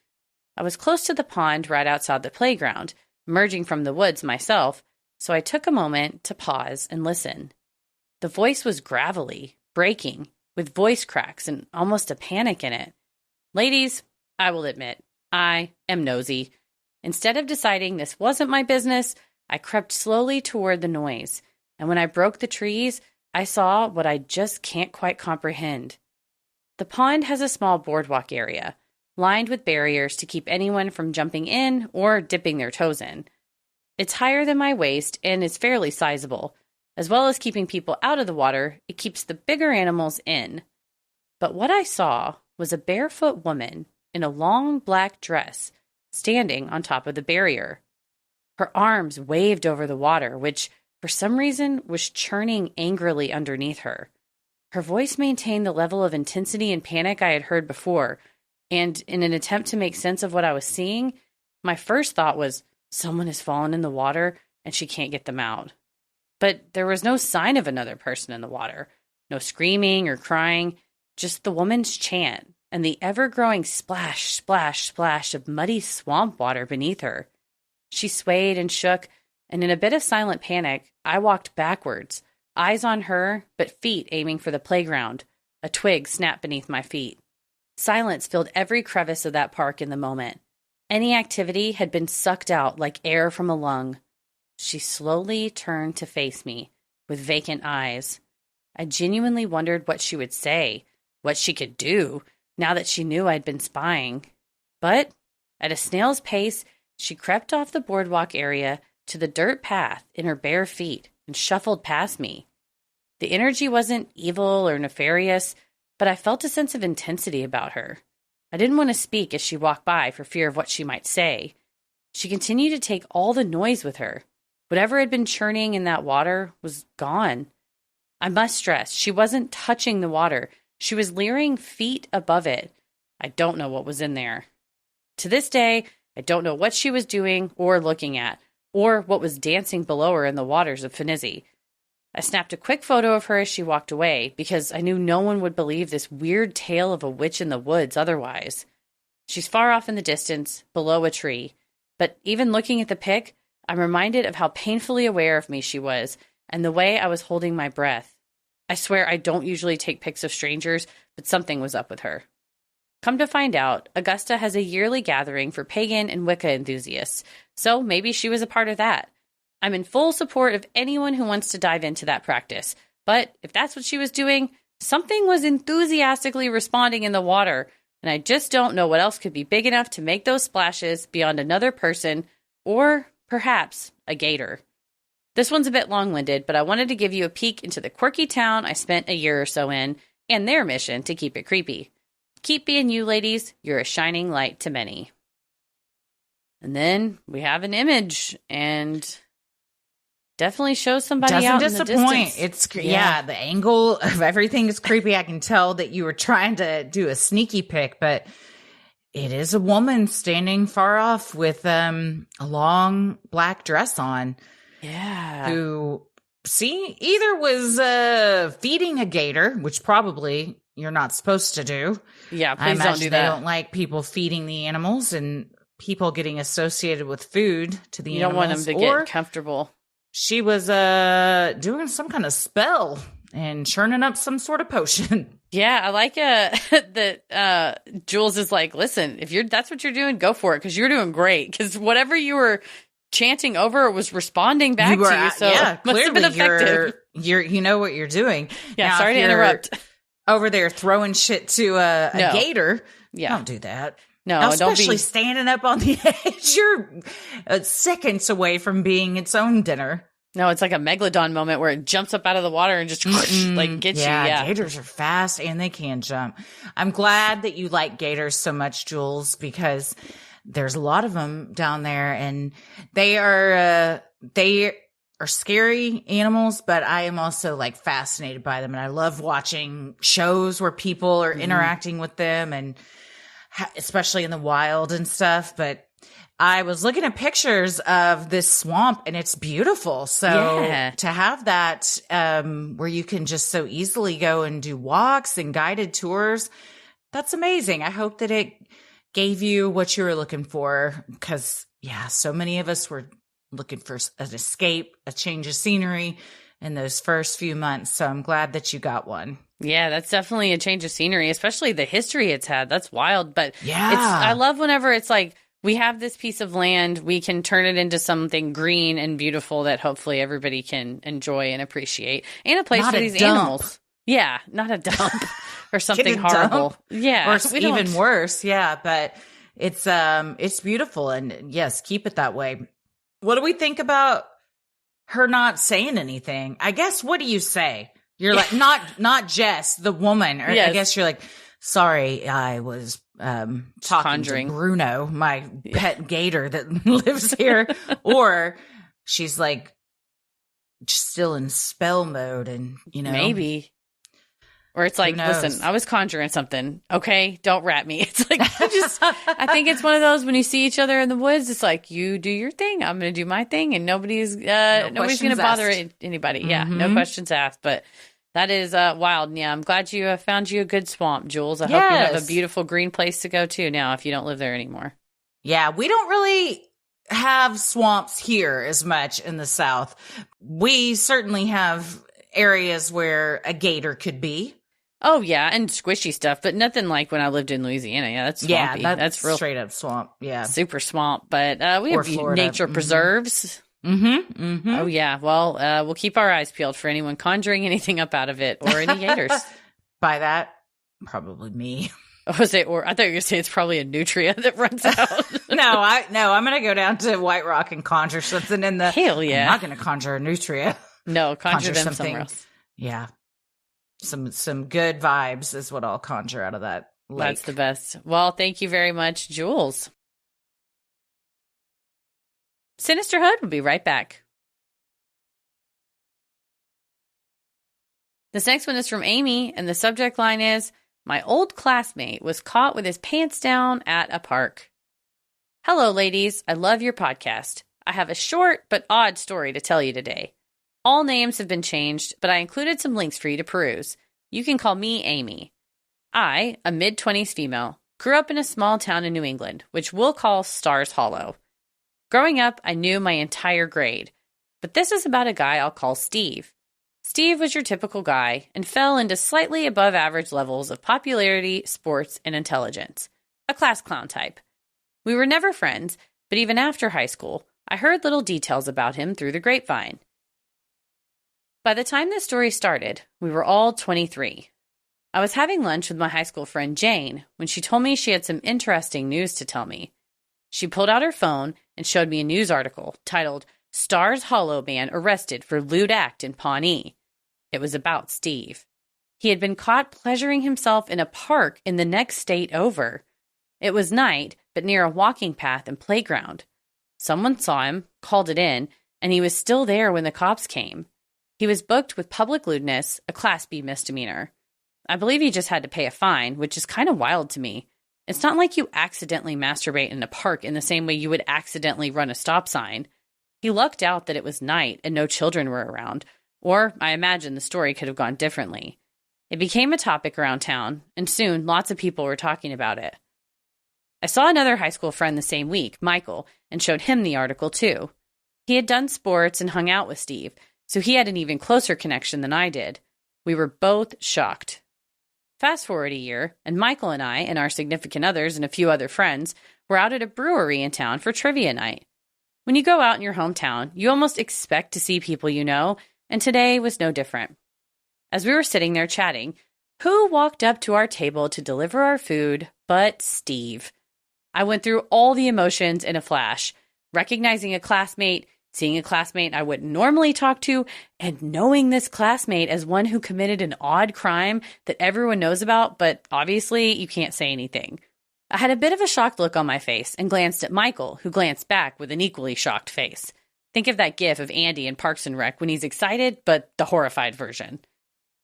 I was close to the pond right outside the playground, emerging from the woods myself, so I took a moment to pause and listen. The voice was gravelly, breaking, with voice cracks and almost a panic in it. Ladies, I will admit, I am nosy. Instead of deciding this wasn't my business, I crept slowly toward the noise. And when I broke the trees, I saw what I just can't quite comprehend. The pond has a small boardwalk area, lined with barriers to keep anyone from jumping in or dipping their toes in. It's higher than my waist and is fairly sizable. As well as keeping people out of the water, it keeps the bigger animals in. But what I saw was a barefoot woman in a long black dress standing on top of the barrier. Her arms waved over the water, which, for some reason, was churning angrily underneath her. Her voice maintained the level of intensity and panic I had heard before, and in an attempt to make sense of what I was seeing, my first thought was, someone has fallen in the water and she can't get them out. But there was no sign of another person in the water. No screaming or crying, just the woman's chant and the ever-growing splash, splash, splash of muddy swamp water beneath her. She swayed and shook, and in a bit of silent panic, I walked backwards, eyes on her, but feet aiming for the playground. A twig snapped beneath my feet. Silence filled every crevice of that park in the moment. Any activity had been sucked out like air from a lung. She slowly turned to face me, with vacant eyes. I genuinely wondered what she would say, what she could do, now that she knew I'd been spying. But, at a snail's pace, she crept off the boardwalk area to the dirt path in her bare feet and shuffled past me. The energy wasn't evil or nefarious, but I felt a sense of intensity about her. I didn't want to speak as she walked by for fear of what she might say. She continued to take all the noise with her. Whatever had been churning in that water was gone. I must stress, she wasn't touching the water. She was leering feet above it. I don't know what was in there. To this day, I don't know what she was doing or looking at, or what was dancing below her in the waters of Finizzi. I snapped a quick photo of her as she walked away, because I knew no one would believe this weird tale of a witch in the woods otherwise. She's far off in the distance, below a tree, but even looking at the pic, I'm reminded of how painfully aware of me she was, and the way I was holding my breath. I swear I don't usually take pics of strangers, but something was up with her. Come to find out, Augusta has a yearly gathering for pagan and Wicca enthusiasts, so maybe she was a part of that. I'm in full support of anyone who wants to dive into that practice, but if that's what she was doing, something was enthusiastically responding in the water, and I just don't know what else could be big enough to make those splashes beyond another person, or perhaps a gator. This one's a bit long-winded, but I wanted to give you a peek into the quirky town I spent a year or so in, and their mission to keep it creepy. Keep being you, ladies. You're a shining light to many. And then we have an image, and definitely shows somebody Doesn't out in the disappoint. distance. The angle of everything is creepy. I can tell that you were trying to do a sneaky pic, but it is a woman standing far off with a long black dress on. Yeah. Who either was feeding a gator, which probably you're not supposed to do. Yeah, I please imagine don't do they that. don't like people feeding the animals and people getting associated with food to the You don't animals. want them to get comfortable. She was doing some kind of spell and churning up some sort of potion. Yeah, I like that Jules is like, listen, if that's what you're doing, go for it, because you're doing great. Because whatever you were chanting over was responding back to you, so yeah, must have been effective. You know what you're doing. Yeah, now, sorry to interrupt. Over there throwing shit to a gator. Yeah. Don't do that. No, now, don't especially be standing up on the edge. You're seconds away from being its own dinner. No, it's like a megalodon moment where it jumps up out of the water and just like gets you. Yeah, gators are fast and they can jump. I'm glad that you like gators so much, Jules, because there's a lot of them down there, and they are scary animals, but I am also like fascinated by them, and I love watching shows where people are interacting with them, and especially in the wild and stuff. But I was looking at pictures of this swamp, and it's beautiful. So to have that where you can just so easily go and do walks and guided tours, that's amazing. I hope that it gave you what you were looking for, because so many of us were looking for an escape, a change of scenery in those first few months. So I'm glad that you got one. Yeah, that's definitely a change of scenery, especially the history it's had. That's wild. But Yeah. I love whenever it's like, we have this piece of land, we can turn it into something green and beautiful that hopefully everybody can enjoy and appreciate. And a place Not for a these dump. animals. Yeah, not a dump or something Get a horrible. dump. Yeah. Or even worse. Yeah. But it's beautiful. And yes, keep it that way. What do we think about her not saying anything? I guess, what do you say? You're like, not Jess, the woman. Or Yes. I guess you're like, sorry, I was talking conjuring to Bruno, my pet gator that lives here. Or she's like just still in spell mode, and maybe. Or it's like, listen, I was conjuring something. Okay, don't rat me. It's like, I think it's one of those when you see each other in the woods, it's like, you do your thing, I'm going to do my thing, and nobody's going to bother anybody. Mm-hmm. Yeah, no questions asked. But that is wild. And yeah, I'm glad you found you a good swamp, Jules. I hope you have a beautiful green place to go to now if you don't live there anymore. Yeah, we don't really have swamps here as much in the South. We certainly have areas where a gator could be. Oh, yeah, and squishy stuff, but nothing like when I lived in Louisiana. Yeah, that's swampy. Yeah, that's real straight up swamp. Yeah. Super swamp. But we have nature preserves. Mm-hmm. Mm-hmm. Oh, yeah. Well, we'll keep our eyes peeled for anyone conjuring anything up out of it or any gators. By that, probably me. Was it? Or I thought you were going to say it's probably a nutria that runs out. No, I'm going to go down to White Rock and conjure something in the. Hell yeah! I'm not going to conjure a nutria. No, conjure them somewhere else. Yeah, some good vibes is what I'll conjure out of that lake. That's the best. Well, thank you very much, Jules. Sinisterhood will be right back. This next one is from Amy, and the subject line is, my old classmate was caught with his pants down at a park. Hello, ladies. I love your podcast. I have a short but odd story to tell you today. All names have been changed, but I included some links for you to peruse. You can call me Amy. I, a mid-20s female, grew up in a small town in New England, which we'll call Stars Hollow. Growing up, I knew my entire grade, but this is about a guy I'll call Steve. Steve was your typical guy and fell into slightly above average levels of popularity, sports, and intelligence. A class clown type. We were never friends, but even after high school, I heard little details about him through the grapevine. By the time this story started, we were all 23. I was having lunch with my high school friend Jane when she told me she had some interesting news to tell me. She pulled out her phone and showed me a news article titled, Stars Hollow Man Arrested for Lewd Act in Pawnee. It was about Steve. He had been caught pleasuring himself in a park in the next state over. It was night, but near a walking path and playground. Someone saw him, called it in, and he was still there when the cops came. He was booked with public lewdness, a Class B misdemeanor. I believe he just had to pay a fine, which is kind of wild to me. It's not like you accidentally masturbate in a park in the same way you would accidentally run a stop sign. He lucked out that it was night and no children were around, or I imagine the story could have gone differently. It became a topic around town, and soon lots of people were talking about it. I saw another high school friend the same week, Michael, and showed him the article too. He had done sports and hung out with Steve, so he had an even closer connection than I did. We were both shocked. Fast forward a year, and Michael and I, and our significant others and a few other friends, were out at a brewery in town for trivia night. When you go out in your hometown, you almost expect to see people you know, and today was no different. As we were sitting there chatting, who walked up to our table to deliver our food but Steve? I went through all the emotions in a flash, recognizing a classmate, seeing a classmate I wouldn't normally talk to, and knowing this classmate as one who committed an odd crime that everyone knows about, but obviously you can't say anything. I had a bit of a shocked look on my face and glanced at Michael, who glanced back with an equally shocked face. Think of that gif of Andy in Parks and Rec when he's excited, but the horrified version.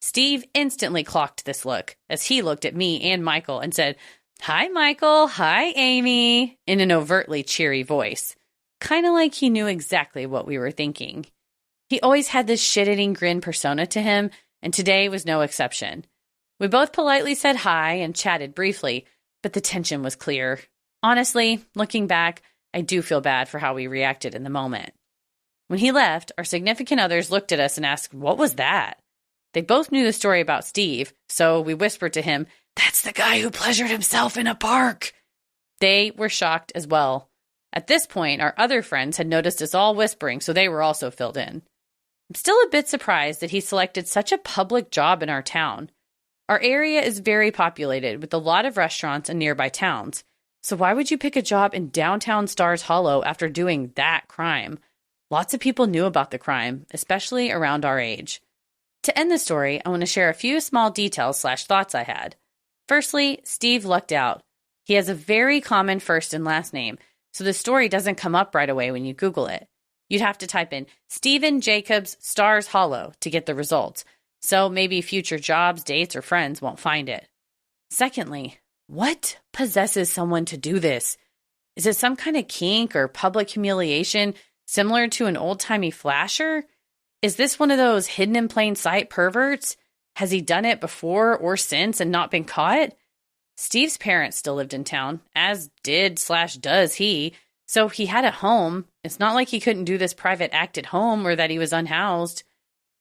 Steve instantly clocked this look as he looked at me and Michael and said, "Hi, Michael. Hi, Amy," in an overtly cheery voice. Kind of like he knew exactly what we were thinking. He always had this shit-eating grin persona to him, and today was no exception. We both politely said hi and chatted briefly, but the tension was clear. Honestly, looking back, I do feel bad for how we reacted in the moment. When he left, our significant others looked at us and asked, "What was that?" They both knew the story about Steve, so we whispered to him, "That's the guy who pleasured himself in a park." They were shocked as well. At this point, our other friends had noticed us all whispering, so they were also filled in. I'm still a bit surprised that he selected such a public job in our town. Our area is very populated with a lot of restaurants and nearby towns. So why would you pick a job in downtown Stars Hollow after doing that crime? Lots of people knew about the crime, especially around our age. To end the story, I want to share a few small details/thoughts I had. Firstly, Steve lucked out. He has a very common first and last name, so the story doesn't come up right away when you Google it. You'd have to type in Stephen Jacobs Stars Hollow to get the results, so maybe future jobs, dates, or friends won't find it. Secondly, what possesses someone to do this? Is it some kind of kink or public humiliation similar to an old-timey flasher? Is this one of those hidden in plain sight perverts? Has he done it before or since and not been caught? Steve's parents still lived in town, as did/does he, so he had a home. It's not like he couldn't do this private act at home or that he was unhoused.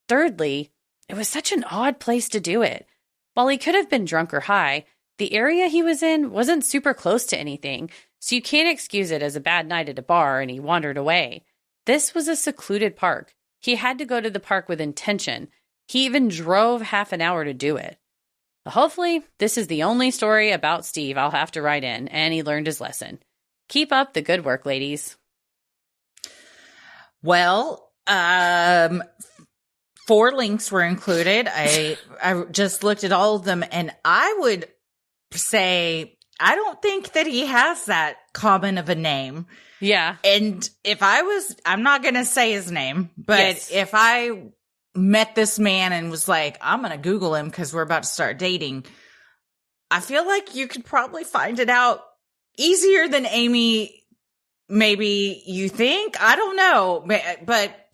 Thirdly, it was such an odd place to do it. While he could have been drunk or high, the area he was in wasn't super close to anything, so you can't excuse it as a bad night at a bar and he wandered away. This was a secluded park. He had to go to the park with intention. He even drove half an hour to do it. Hopefully, this is the only story about Steve I'll have to write in, and he learned his lesson. Keep up the good work, ladies. Well, 4 links were included. I just looked at all of them, and I would say I don't think that he has that common of a name. Yeah. And if I'm not going to say his name, but yes. If I met this man and was like, I'm going to Google him because we're about to start dating, I feel like you could probably find it out easier than Amy maybe you think. I don't know, but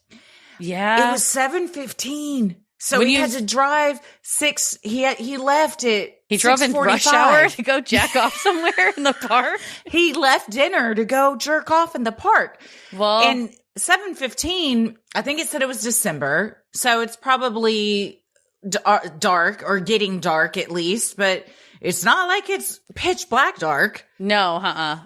yeah, it was 7:15. So he had to drive 6. He left it. He drove in rush hour to go jack off somewhere in the park. He left dinner to go jerk off in the park. Well, and 7:15, I think it said it was December. So it's probably dark or getting dark at least, but it's not like it's pitch black dark. No,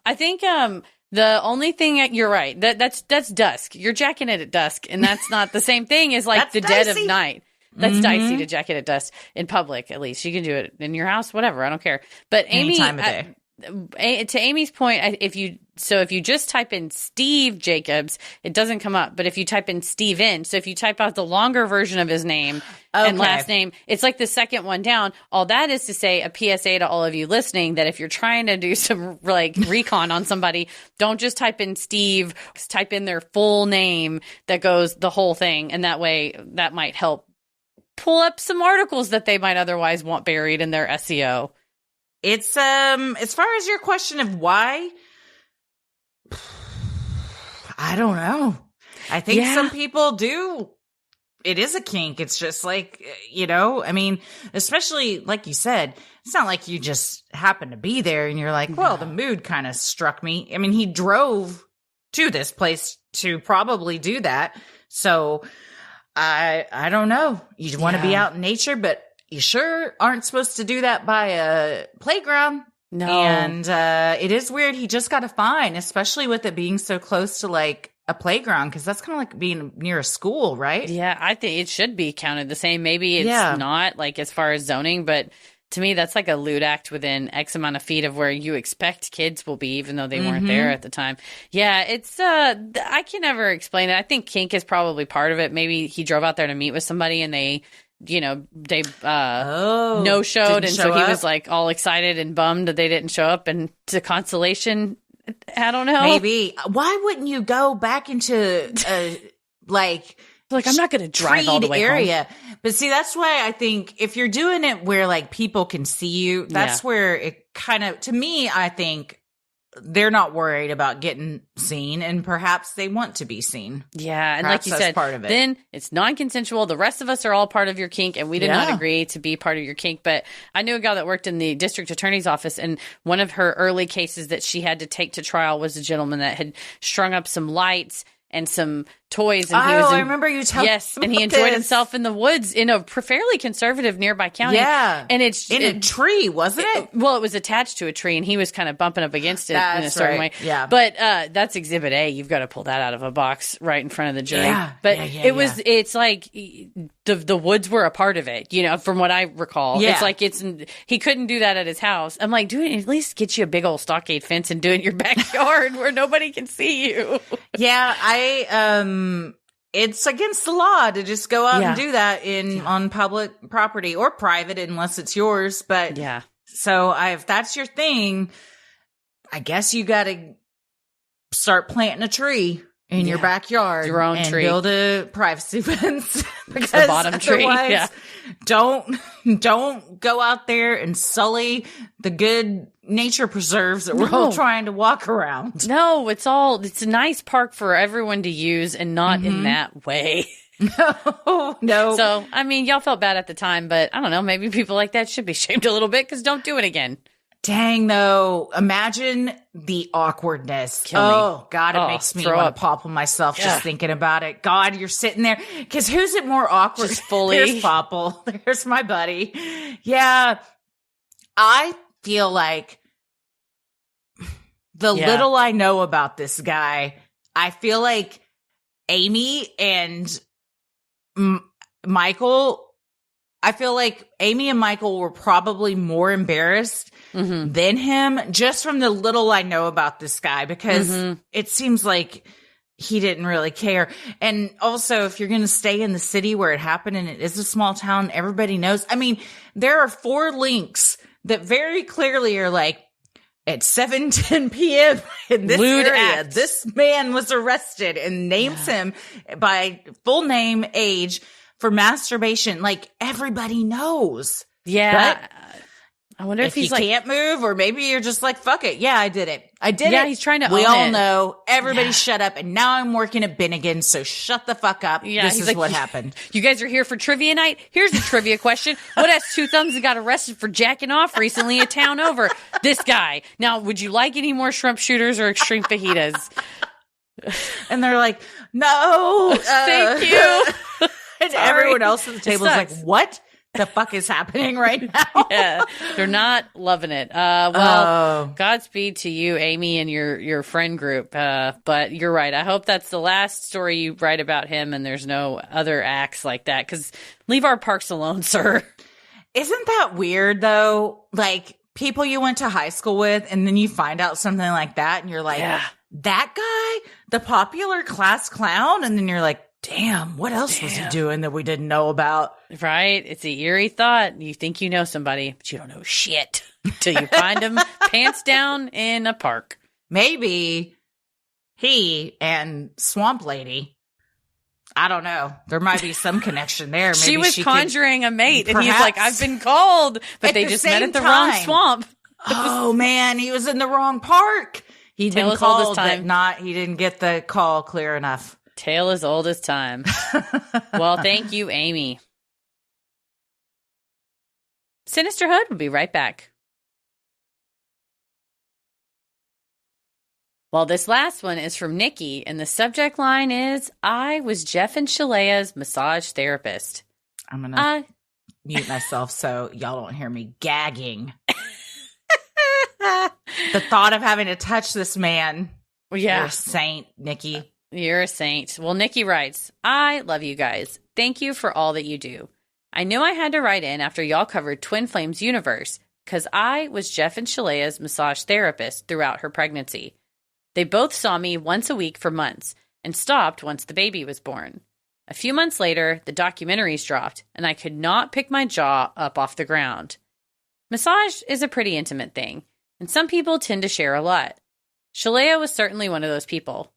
I think the only thing you're right. That's dusk. You're jacking it at dusk, and that's not the same thing as like the dead of night. That's dicey to jack it at dusk in public. At least you can do it in your house, whatever. I don't care. But Amy, any time of day. To Amy's point, if you just type in Steve Jacobs, it doesn't come up. But if you type in Steven, so if you type out the longer version of his name and last name, it's like the second one down. All that is to say, a PSA to all of you listening, that if you're trying to do some like recon on somebody, don't just type in Steve, just type in their full name that goes the whole thing. And that way that might help pull up some articles that they might otherwise want buried in their SEO. It's as far as your question of why, I don't know. I think some people do. It is a kink. It's just like, I mean, especially like you said, it's not like you just happen to be there and you're like, well, the mood kind of struck me. I mean, he drove to this place to probably do that. So I don't know. You want to be out in nature, but you sure aren't supposed to do that by a playground. No. And it is weird. He just got a fine, especially with it being so close to like a playground, because that's kind of like being near a school, right? Yeah, I think it should be counted the same. Maybe it's not like as far as zoning, but to me, that's like a lewd act within X amount of feet of where you expect kids will be, even though they weren't there at the time. Yeah, it's, I can never explain it. I think kink is probably part of it. Maybe he drove out there to meet with somebody and they no-showed. And so he was like all excited and bummed that they didn't show up. And to consolation, I don't know. Maybe. Why wouldn't you go back into, like I'm not going to drive all the way area home. But see, that's why I think if you're doing it where like people can see you, that's where it kind of, to me, I think they're not worried about getting seen, and perhaps they want to be seen. Yeah. And perhaps like you said, part of it. Then it's non-consensual. The rest of us are all part of your kink, and we did not agree to be part of your kink. But I knew a gal that worked in the district attorney's office, and one of her early cases that she had to take to trial was a gentleman that had strung up some lights and some toys. And I remember you telling Yes, me and he about enjoyed this. himself in the woods in a fairly conservative nearby county. Yeah. And it's in a tree, wasn't it? Well, it was attached to a tree, and he was kind of bumping up against it in a That's certain right. way. Yeah. But that's Exhibit A. You've got to pull that out of a box right in front of the jury. Yeah. But Yeah, it's like the woods were a part of it, from what I recall. Yeah. It's like he couldn't do that at his house. I'm like, dude, at least get you a big old stockade fence and do it in your backyard where nobody can see you. Yeah, it's against the law to just go out Yeah. and do that on public property or private unless it's yours. But Yeah. so if that's your thing, I guess you got to start planting a tree in your backyard, Your own and tree. build a privacy fence. Because the bottom tree. otherwise, Yeah. don't go out there and sully the good nature preserves that we're all trying to walk around. No, it's a nice park for everyone to use and not in that way. No. So, I mean, y'all felt bad at the time, but I don't know, maybe people like that should be shamed a little bit because don't do it again. Dang, though. Imagine the awkwardness. Kill me. Oh, God, it makes me throw want up. to popple myself just thinking about it. God, you're sitting there. Because who's it more awkward? Just fully. There's Popple. There's my buddy. Yeah. I feel like the little I know about this guy, I feel like Amy and Michael, I feel like Amy and Michael were probably more embarrassed than him, just from the little I know about this guy, because it seems like he didn't really care. And also, if you're going to stay in the city where it happened and it is a small town, everybody knows. I mean, there are 4 links that very clearly are like, at 7:10 p.m. in this Lewd area, act. this man was arrested and names him by full name, age for masturbation. Like, everybody knows. Yeah. But I wonder if if he's you can't move, or maybe you're just like, fuck it. Yeah, I did it. I did it. Yeah, he's trying to We own all it. know. Everybody shut up. And now I'm working at Bennigan, so shut the fuck up. Yeah, This he's is like, what happened. You guys are here for trivia night? Here's a trivia question. What has 2 thumbs and got arrested for jacking off recently a town over? This guy. Now, would you like any more shrimp shooters or extreme fajitas? And they're like, no. Thank you. And Sorry. everyone else at the table is like, sucks. what the fuck is happening right now? Yeah, they're not loving it. Godspeed to you, Amy, and your friend group. But you're right. I hope that's the last story you write about him, and there's no other acts like that. Because leave our parks alone, sir. Isn't that weird though? Like, people you went to high school with, and then you find out something like that, and you're like, that guy, the popular class clown, and then you're like, damn, what else was he doing that we didn't know about? Right? It's an eerie thought. You think you know somebody, but you don't know shit until you find them pants down in a park. Maybe he and Swamp Lady, I don't know. There might be some connection there. Maybe She was could- conjuring a mate, and he's Perhaps. like, I've been called, but At they the just met same at the wrong time. swamp. Oh man, he was in the wrong park. He'd Tale been as old as called, time. but he didn't get the call clear enough. Tale as old as time. Well, thank you, Amy. Sinisterhood will be right back. Well, this last one is from Nikki, and the subject line is, I was Jeff and Shaleia's massage therapist. I'm going to mute myself so y'all don't hear me gagging. The thought of having to touch this man. Yeah. You're a saint, Nikki. You're a saint. Well, Nikki writes, I love you guys. Thank you for all that you do. I knew I had to write in after y'all covered Twin Flames Universe because I was Jeff and Shaleia's massage therapist throughout her pregnancy. They both saw me once a week for months and stopped once the baby was born. A few months later, the documentaries dropped and I could not pick my jaw up off the ground. Massage is a pretty intimate thing, and some people tend to share a lot. Shaleia was certainly one of those people.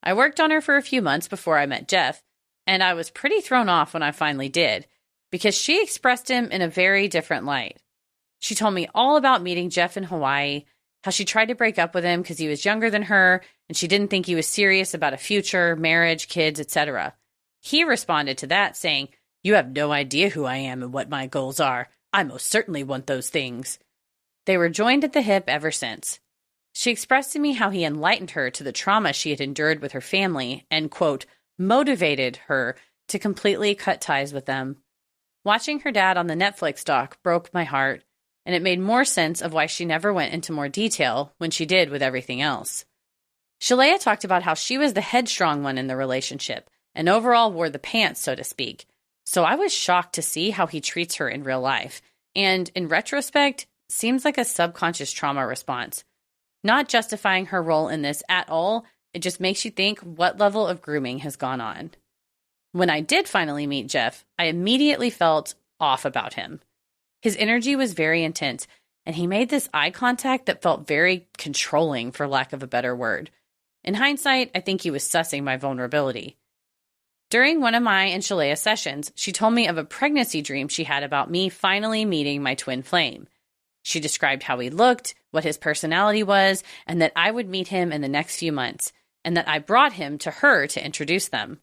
I worked on her for a few months before I met Jeff, and I was pretty thrown off when I finally did, because she expressed him in a very different light. She told me all about meeting Jeff in Hawaii, how she tried to break up with him because he was younger than her, and she didn't think he was serious about a future, marriage, kids, etc. He responded to that saying, You have no idea who I am and what my goals are. I most certainly want those things. They were joined at the hip ever since. She expressed to me how he enlightened her to the trauma she had endured with her family and, quote, motivated her to completely cut ties with them. Watching her dad on the Netflix doc broke my heart, and it made more sense of why she never went into more detail when she did with everything else. Shaleia talked about how she was the headstrong one in the relationship and overall wore the pants, so to speak. So I was shocked to see how he treats her in real life, and in retrospect, seems like a subconscious trauma response. Not justifying her role in this at all, it just makes you think what level of grooming has gone on. When I did finally meet Jeff, I immediately felt off about him. His energy was very intense, and he made this eye contact that felt very controlling, for lack of a better word. In hindsight, I think he was sussing my vulnerability. During one of my and Shaleia sessions, she told me of a pregnancy dream she had about me finally meeting my twin flame. She described how he looked, what his personality was, and that I would meet him in the next few months, and that I brought him to her to introduce them.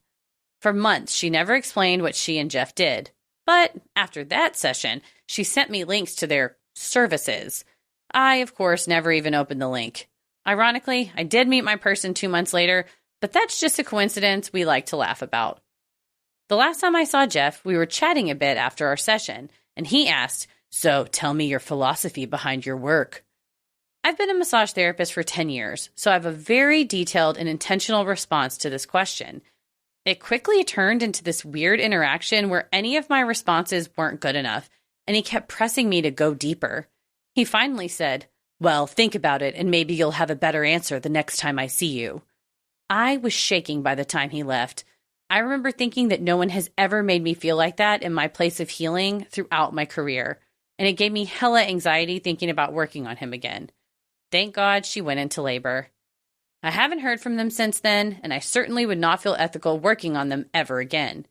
For months, she never explained what she and Jeff did. But after that session, she sent me links to their services. I, of course, never even opened the link. Ironically, I did meet my person 2 months later, but that's just a coincidence we like to laugh about. The last time I saw Jeff, we were chatting a bit after our session, and he asked, "So tell me your philosophy behind your work." I've been a massage therapist for 10 years, so I have a very detailed and intentional response to this question. It quickly turned into this weird interaction where any of my responses weren't good enough, and he kept pressing me to go deeper. He finally said, "Well, think about it, and maybe you'll have a better answer the next time I see you." I was shaking by the time he left. I remember thinking that no one has ever made me feel like that in my place of healing throughout my career, and it gave me hella anxiety thinking about working on him again. Thank God she went into labor. I haven't heard from them since then, and I certainly would not feel ethical working on them ever again.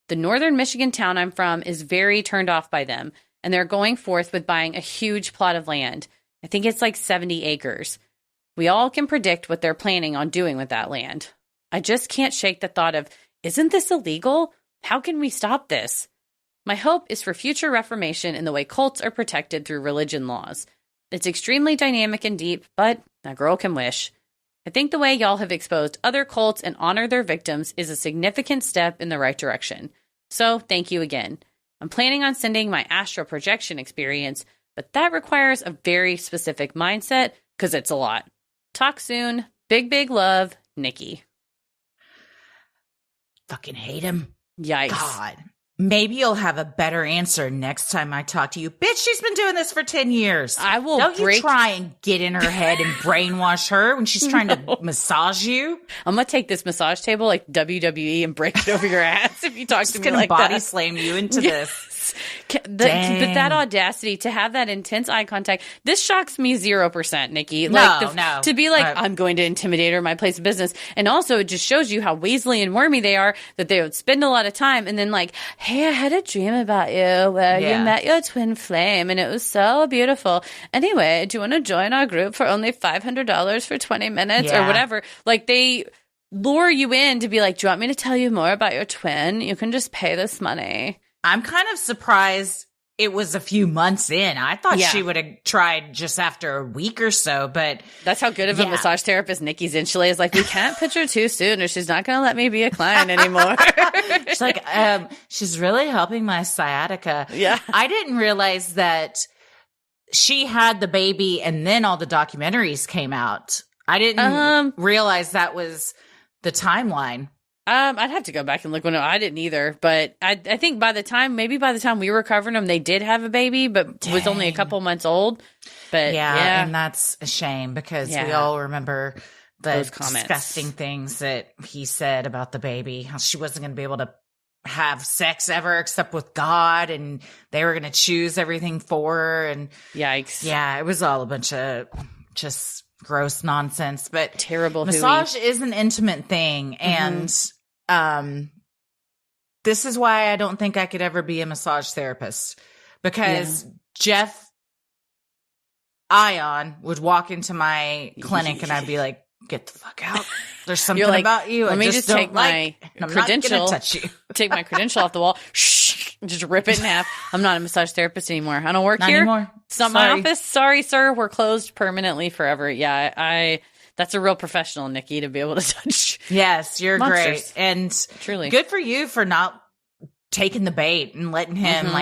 The northern Michigan town I'm from is very turned off by them, and they're going forth with buying a huge plot of land. I think it's like 70 acres. We all can predict what they're planning on doing with that land. I just can't shake the thought of, isn't this illegal? How can we stop this? My hope is for future reformation in the way cults are protected through religion laws. It's extremely dynamic and deep, but a girl can wish. I think the way y'all have exposed other cults and honored their victims is a significant step in the right direction. So, thank you again. I'm planning on sending my astral projection experience, but that requires a very specific mindset because it's a lot. Talk soon. Big, big love, Nikki. Fucking hate him. Yikes. God. Maybe you'll have a better answer next time I talk to you. Bitch, she's been doing this for 10 years. I will Don't you try and get in her head and brainwash her when she's trying to massage you. I'm going to take this massage table like WWE and break it over your ass if you talk to me like body that. slam you into this. But that audacity to have that intense eye contact, this shocks me 0%, Nikki. No. To be like, I'm going to intimidate her in my place of business. And also it just shows you how weaselly and wormy they are, that they would spend a lot of time and then like, hey, I had a dream about you where you met your twin flame and it was so beautiful. Anyway, do you want to join our group for only $500 for 20 minutes or whatever? Like they lure you in to be like, do you want me to tell you more about your twin? You can just pay this money. I'm kind of surprised it was a few months in. I thought she would have tried just after a week or so, but that's how good of a massage therapist Nikki's in. Shaleia is like, we can't pitch her too soon or she's not going to let me be a client anymore. She's like, she's really helping my sciatica. Yeah. I didn't realize that she had the baby and then all the documentaries came out. I didn't realize that was the timeline. I'd have to go back and look when I didn't either, but I think by the time we were covering them, they did have a baby, but was only a couple months old. But yeah, and that's a shame because we all remember the disgusting things that he said about the baby, how she wasn't going to be able to have sex ever except with God, and they were going to choose everything for her. And yikes. Yeah, it was all a bunch of just gross nonsense, but terrible. Massage is an intimate thing. And, this is why I don't think I could ever be a massage therapist because Jeff Ion would walk into my clinic and I'd be like, get the fuck out. There's something about you. Let me just take my credential. Touch you. Take my credential off the wall. Shh. Just rip it in half. I'm not a massage therapist anymore. I don't work Not here. anymore. It's not my office. Sorry, sir. We're closed permanently forever. Yeah, I that's a real professional, Nikki, to be able to touch. Yes, you're monsters. great. And Truly. good for you for not taking the bait and letting him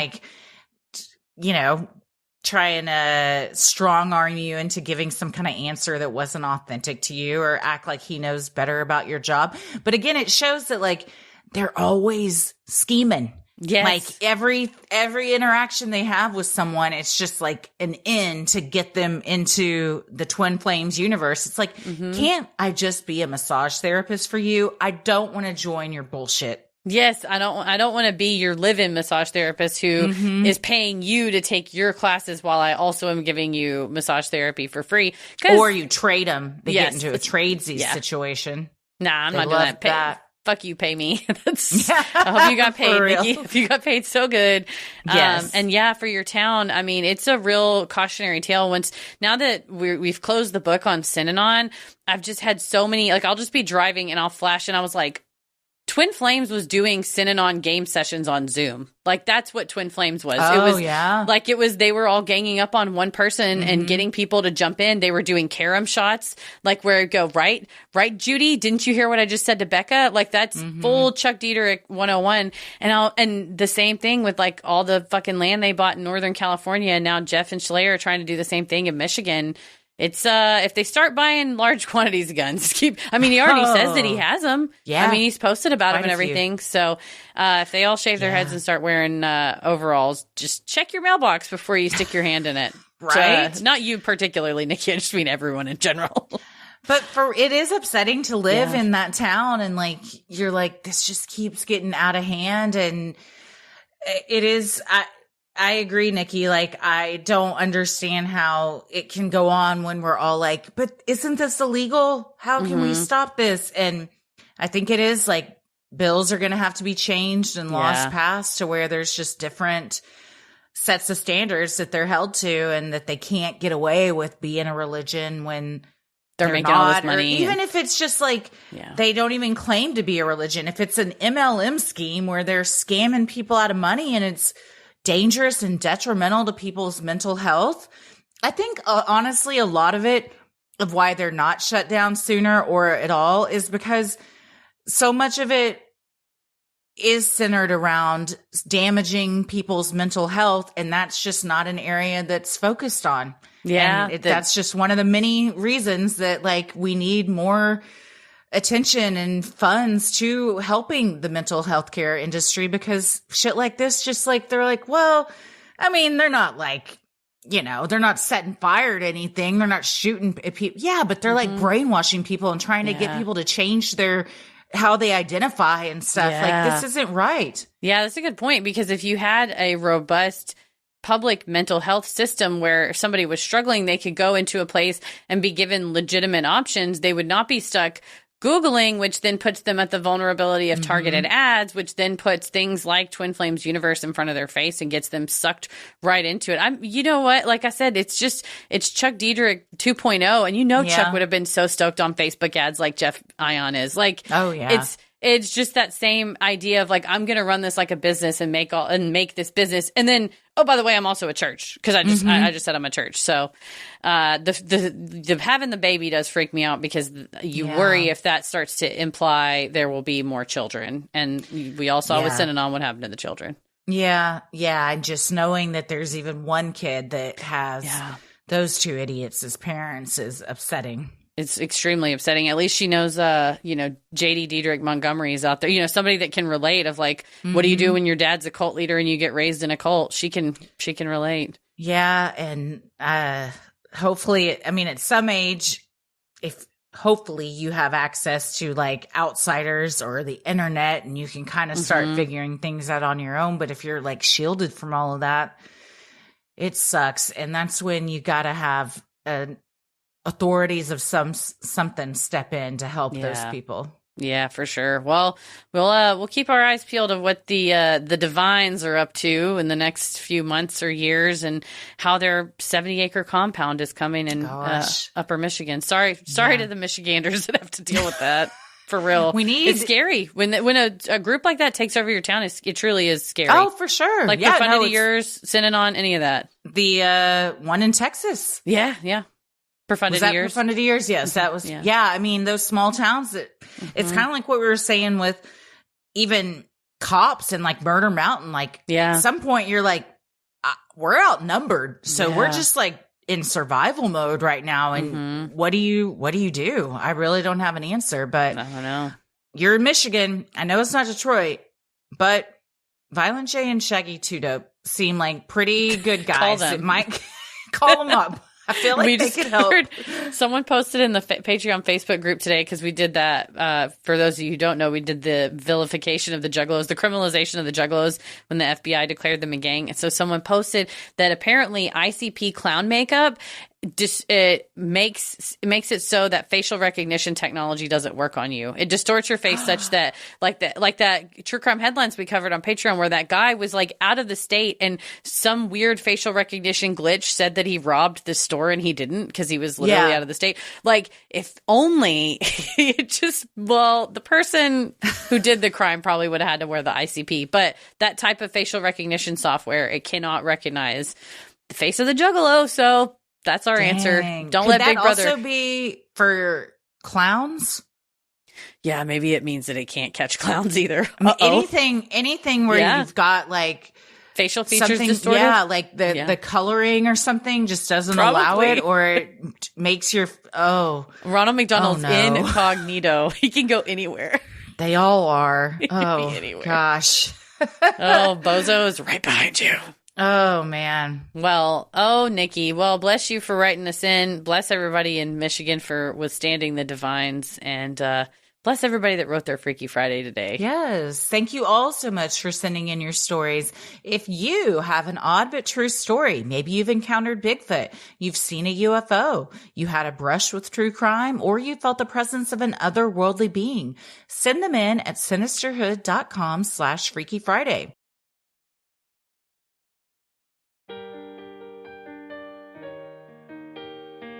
try and strong arm you into giving some kind of answer that wasn't authentic to you or act like he knows better about your job. But again, it shows that like they're always scheming. Yes. Like every interaction they have with someone, it's just like an in to get them into the Twin Flames universe. It's like, can't I just be a massage therapist for you? I don't want to join your bullshit. Yes, I don't want to be your live-in massage therapist who is paying you to take your classes while I also am giving you massage therapy for free. Or you trade them. They get into a tradesy situation. Nah, I'm not doing that. Fuck you, pay me. I hope you got paid, Nikki. If you got paid so good. Yes. And yeah, for your town, I mean, it's a real cautionary tale. Now that we've closed the book on Synanon, I've just had so many, like I'll just be driving and I'll flash and I was like, Twin Flames was doing Synanon game sessions on Zoom. Like that's what Twin Flames was. Oh, it was yeah. They were all ganging up on one person and getting people to jump in. They were doing carom shots, like where it go, right, Judy? Didn't you hear what I just said to Becca? Like that's full Chuck Dietrich 101. And the same thing with like all the fucking land they bought in Northern California. And now Jeff and Shaleia are trying to do the same thing in Michigan. It's if they start buying large quantities of guns, he already says that he has them. Yeah. I mean, he's posted about them and everything. So if they all shave their heads and start wearing overalls, just check your mailbox before you stick your hand in it. Right? Not you particularly, Nikki. I just mean everyone in general. But it is upsetting to live in that town and like, you're like, this just keeps getting out of hand. And it is, I agree, Nikki. Like, I don't understand how it can go on when we're all like, but isn't this illegal? How can we stop this? And I think it is like bills are going to have to be changed and laws passed to where there's just different sets of standards that they're held to and that they can't get away with being a religion when they're making not, all this money. or even if it's just like they don't even claim to be a religion. If it's an MLM scheme where they're scamming people out of money and it's dangerous and detrimental to people's mental health. I think honestly, a lot of it of why they're not shut down sooner or at all is because so much of it is centered around damaging people's mental health. And that's just not an area that's focused on. Yeah. And that's just one of the many reasons that like we need more attention and funds to helping the mental health care industry, because shit like this, just like, they're like, well, I mean, they're not like, they're not setting fire to anything. They're not shooting at people. Yeah. But they're like brainwashing people and trying to get people to change how they identify and stuff. Like this isn't right. Yeah, that's a good point, because if you had a robust public mental health system where if somebody was struggling, they could go into a place and be given legitimate options, they would not be stuck Googling, which then puts them at the vulnerability of targeted ads, which then puts things like Twin Flames Universe in front of their face and gets them sucked right into it. You know what? Like I said, it's Chuck Dietrich 2.0. And Chuck would have been so stoked on Facebook ads like Jeff Ion is. Like, oh yeah. It's just that same idea of like, I'm going to run this like a business and make this business. And then, oh, by the way, I'm also a church, because I just said I'm a church. So the having the baby does freak me out, because you worry if that starts to imply there will be more children. And we all saw with Synanon what happened to the children. Yeah. Yeah. And just knowing that there's even one kid that has those two idiots as parents is upsetting. It's extremely upsetting. At least she knows, JD Diedrich Montgomery is out there. Somebody that can relate of like, what do you do when your dad's a cult leader and you get raised in a cult? She can relate. Yeah. And hopefully, at some age, hopefully you have access to like outsiders or the internet and you can kind of start figuring things out on your own. But if you're like shielded from all of that, it sucks. And that's when you got to have authorities of something step in to help those people. Yeah, for sure. Well, we'll keep our eyes peeled of what the Divines are up to in the next few months or years, and how their 70-acre compound is coming in Upper Michigan. Sorry to the Michiganders that have to deal with that. For real. It's scary. When a group like that takes over your town, it truly is scary. Oh, for sure. Like Profundity Years, Synanon, any of that. The one in Texas. Yeah. Profundity Years? Profundity Years? Yes, that was. Yeah, I mean, those small towns, it's kind of like what we were saying with even cops and like Murder Mountain. Like, at some point you're like, we're outnumbered. So we're just like in survival mode right now. And what do you do? I really don't have an answer, but I don't know. You're in Michigan. I know it's not Detroit, but Violent J and Shaggy Two Dope seem like pretty good guys. It might call them up. I feel like they could help. Someone posted in the Patreon Facebook group today, because we did that. For those of you who don't know, we did the vilification of the Juggalos, the criminalization of the Juggalos when the FBI declared them a gang. And so someone posted that apparently ICP clown makeup it makes it so that facial recognition technology doesn't work on you. It distorts your face such that like that true crime headlines we covered on Patreon, where that guy was like out of the state and some weird facial recognition glitch said that he robbed the store and he didn't, because he was literally out of the state. Like, if only the person who did the crime probably would have had to wear the ICP, but that type of facial recognition software, it cannot recognize the face of the Juggalo. So that's our answer. Don't let Big Brother. Could that also be for clowns? Yeah, maybe it means that it can't catch clowns either. I mean, anything where you've got like facial features distorted. Yeah, like the coloring or something just doesn't allow it, or it makes your Ronald McDonald's incognito. He can go anywhere. They all are. He can be anywhere. Gosh. Bozo is right behind you. Oh, man. Well, Nikki. Well, bless you for writing us in. Bless everybody in Michigan for withstanding the divines. And bless everybody that wrote their Freaky Friday today. Yes. Thank you all so much for sending in your stories. If you have an odd but true story, maybe you've encountered Bigfoot, you've seen a UFO, you had a brush with true crime, or you felt the presence of an otherworldly being, send them in at sinisterhood.com/Freaky Friday.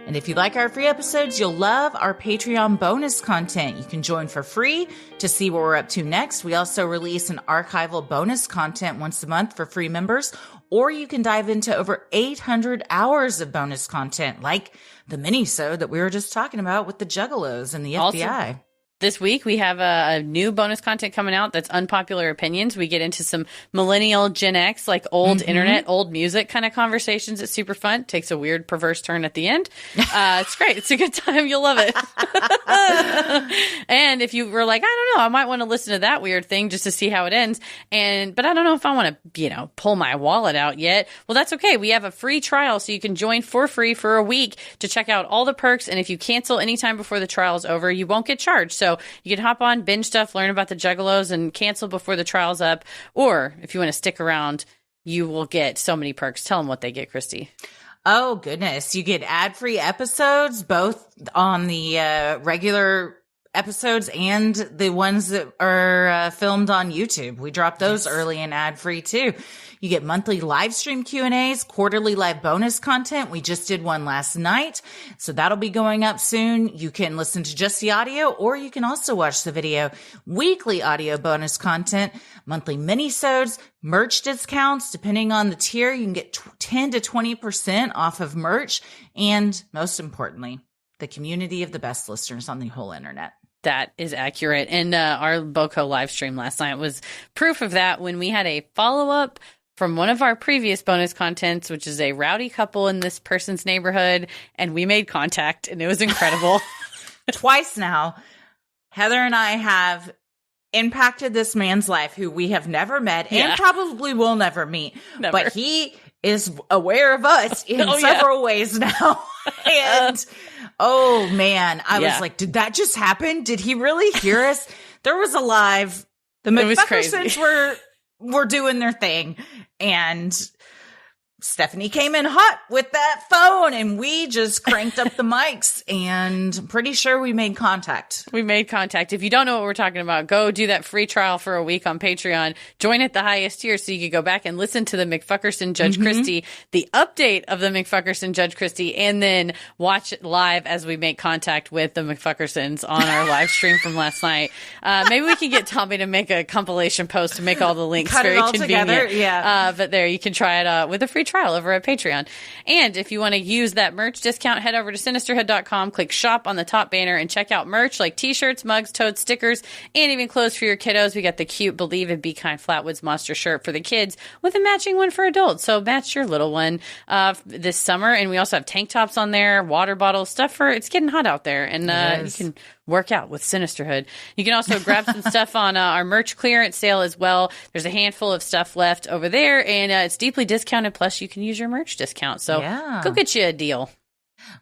And if you like our free episodes, you'll love our Patreon bonus content. You can join for free to see what we're up to next. We also release an archival bonus content once a month for free members, or you can dive into over 800 hours of bonus content, like the mini-sode that we were just talking about with the Juggalos and the FBI. This week, we have a new bonus content coming out that's Unpopular Opinions. We get into some millennial Gen X, like old internet, old music kind of conversations. It's super fun. Takes a weird, perverse turn at the end. It's great. It's a good time. You'll love it. And if you were like, I don't know, I might want to listen to that weird thing just to see how it ends. But I don't know if I want to, pull my wallet out yet. Well, that's okay. We have a free trial, so you can join for free for a week to check out all the perks. And if you cancel anytime before the trial is over, you won't get charged. So you can hop on, binge stuff, learn about the Juggalos, and cancel before the trial's up. Or if you want to stick around, you will get so many perks. Tell them what they get, Christy. Oh, goodness. You get ad-free episodes, both on the regular episodes and the ones that are filmed on YouTube. We drop those early and ad-free, too. You get monthly live stream Q&As, quarterly live bonus content. We just did one last night, so that'll be going up soon. You can listen to just the audio, or you can also watch the video. Weekly audio bonus content, monthly mini-sodes, merch discounts. Depending on the tier, you can get 10 to 20% off of merch. And most importantly, the community of the best listeners on the whole internet. That is accurate. And our BoCo live stream last night was proof of that, when we had a follow-up from one of our previous bonus contents, which is a rowdy couple in this person's neighborhood, and we made contact, and it was incredible. Twice now, Heather and I have impacted this man's life, who we have never met and probably will never meet. Never. But he is aware of us in several ways now. And oh man, I was like, did that just happen? Did he really hear us? There was a live, the McFuckersons were doing their thing. And Stephanie came in hot with that phone and we just cranked up the mics and I'm pretty sure we made contact. We made contact. If you don't know what we're talking about, go do that free trial for a week on Patreon. Join at the highest tier so you can go back and listen to the McFuckerson Judge Christie, the update of the McFuckerson Judge Christie, and then watch it live as we make contact with the McFuckersons on our live stream from last night. Maybe we can get Tommy to make a compilation post to make all the links Cut very it all convenient. together. Yeah. But there, you can try it with a free trial over at Patreon. And if you want to use that merch discount, head over to Sinisterhood.com, click shop on the top banner, and check out merch like t-shirts, mugs, totes, stickers, and even clothes for your kiddos. We got the cute Believe and Be Kind Flatwoods Monster shirt for the kids with a matching one for adults. So match your little one this summer. And we also have tank tops on there, water bottles, stuff for it's getting hot out there. And you can work out with Sinisterhood. You can also grab some stuff on our merch clearance sale as well. There's a handful of stuff left over there, and it's deeply discounted. Plus, you can use your merch discount. So go get you a deal.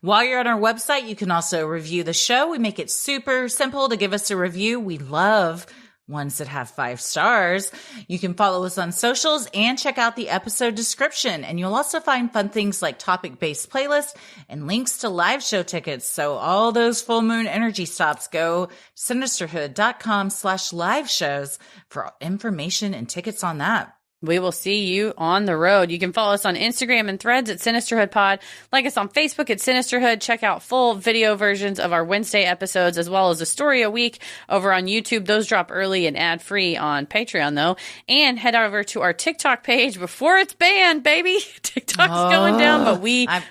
While you're on our website, you can also review the show. We make it super simple to give us a review. We love ones that have 5 stars. You can follow us on socials and check out the episode description. And you'll also find fun things like topic-based playlists and links to live show tickets. So all those full moon energy stops, go sinisterhood.com/live shows for information and tickets on that. We will see you on the road. You can follow us on Instagram and Threads at Sinisterhood Pod. Like us on Facebook at Sinisterhood. Check out full video versions of our Wednesday episodes as well as a story a week over on YouTube. Those drop early and ad-free on Patreon, though. And head over to our TikTok page before it's banned, baby. TikTok's going down, but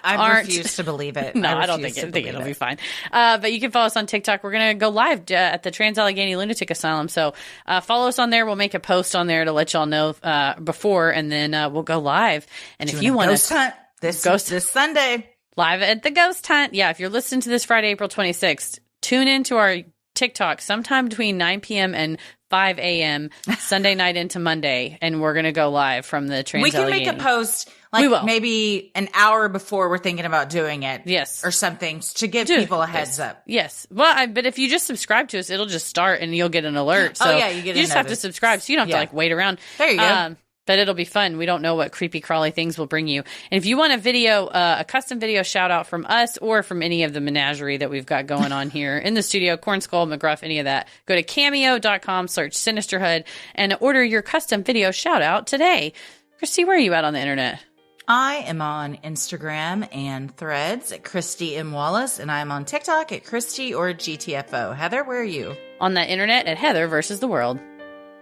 I refuse to believe it. No, I don't think it'll be fine. But you can follow us on TikTok. We're going to go live at the Trans-Allegheny Lunatic Asylum. So follow us on there. We'll make a post on there to let y'all know before, and then we'll go live. And if you want to hunt this Sunday, live at the ghost hunt. Yeah, if you're listening to this Friday, April 26th, tune into our TikTok sometime between 9 p.m. and 5 a.m. Sunday night into Monday, and we're gonna go live from the Trans-Allegheny. We can make a post maybe an hour before we're thinking about doing it. Yes. Or something to give people a heads up. Yes. Well, but if you just subscribe to us, it'll just start and you'll get an alert. So you just have to subscribe, so you don't have to wait around. There you go. But it'll be fun. We don't know what creepy crawly things will bring you. And if you want a custom video shout out from us or from any of the menagerie that we've got going on here in the studio, Corn Skull, McGruff, any of that, go to cameo.com, search Sinisterhood, and order your custom video shout out today. Christy, where are you at on the internet? I am on Instagram and Threads at Christy M. Wallace, and I'm on TikTok at Christy or GTFO. Heather, where are you? On the internet at Heather versus the World.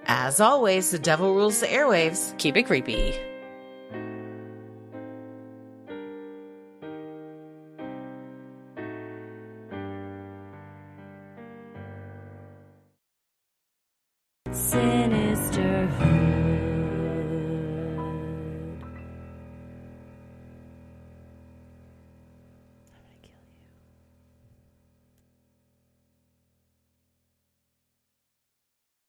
As always, the devil rules the airwaves. Keep it creepy. Say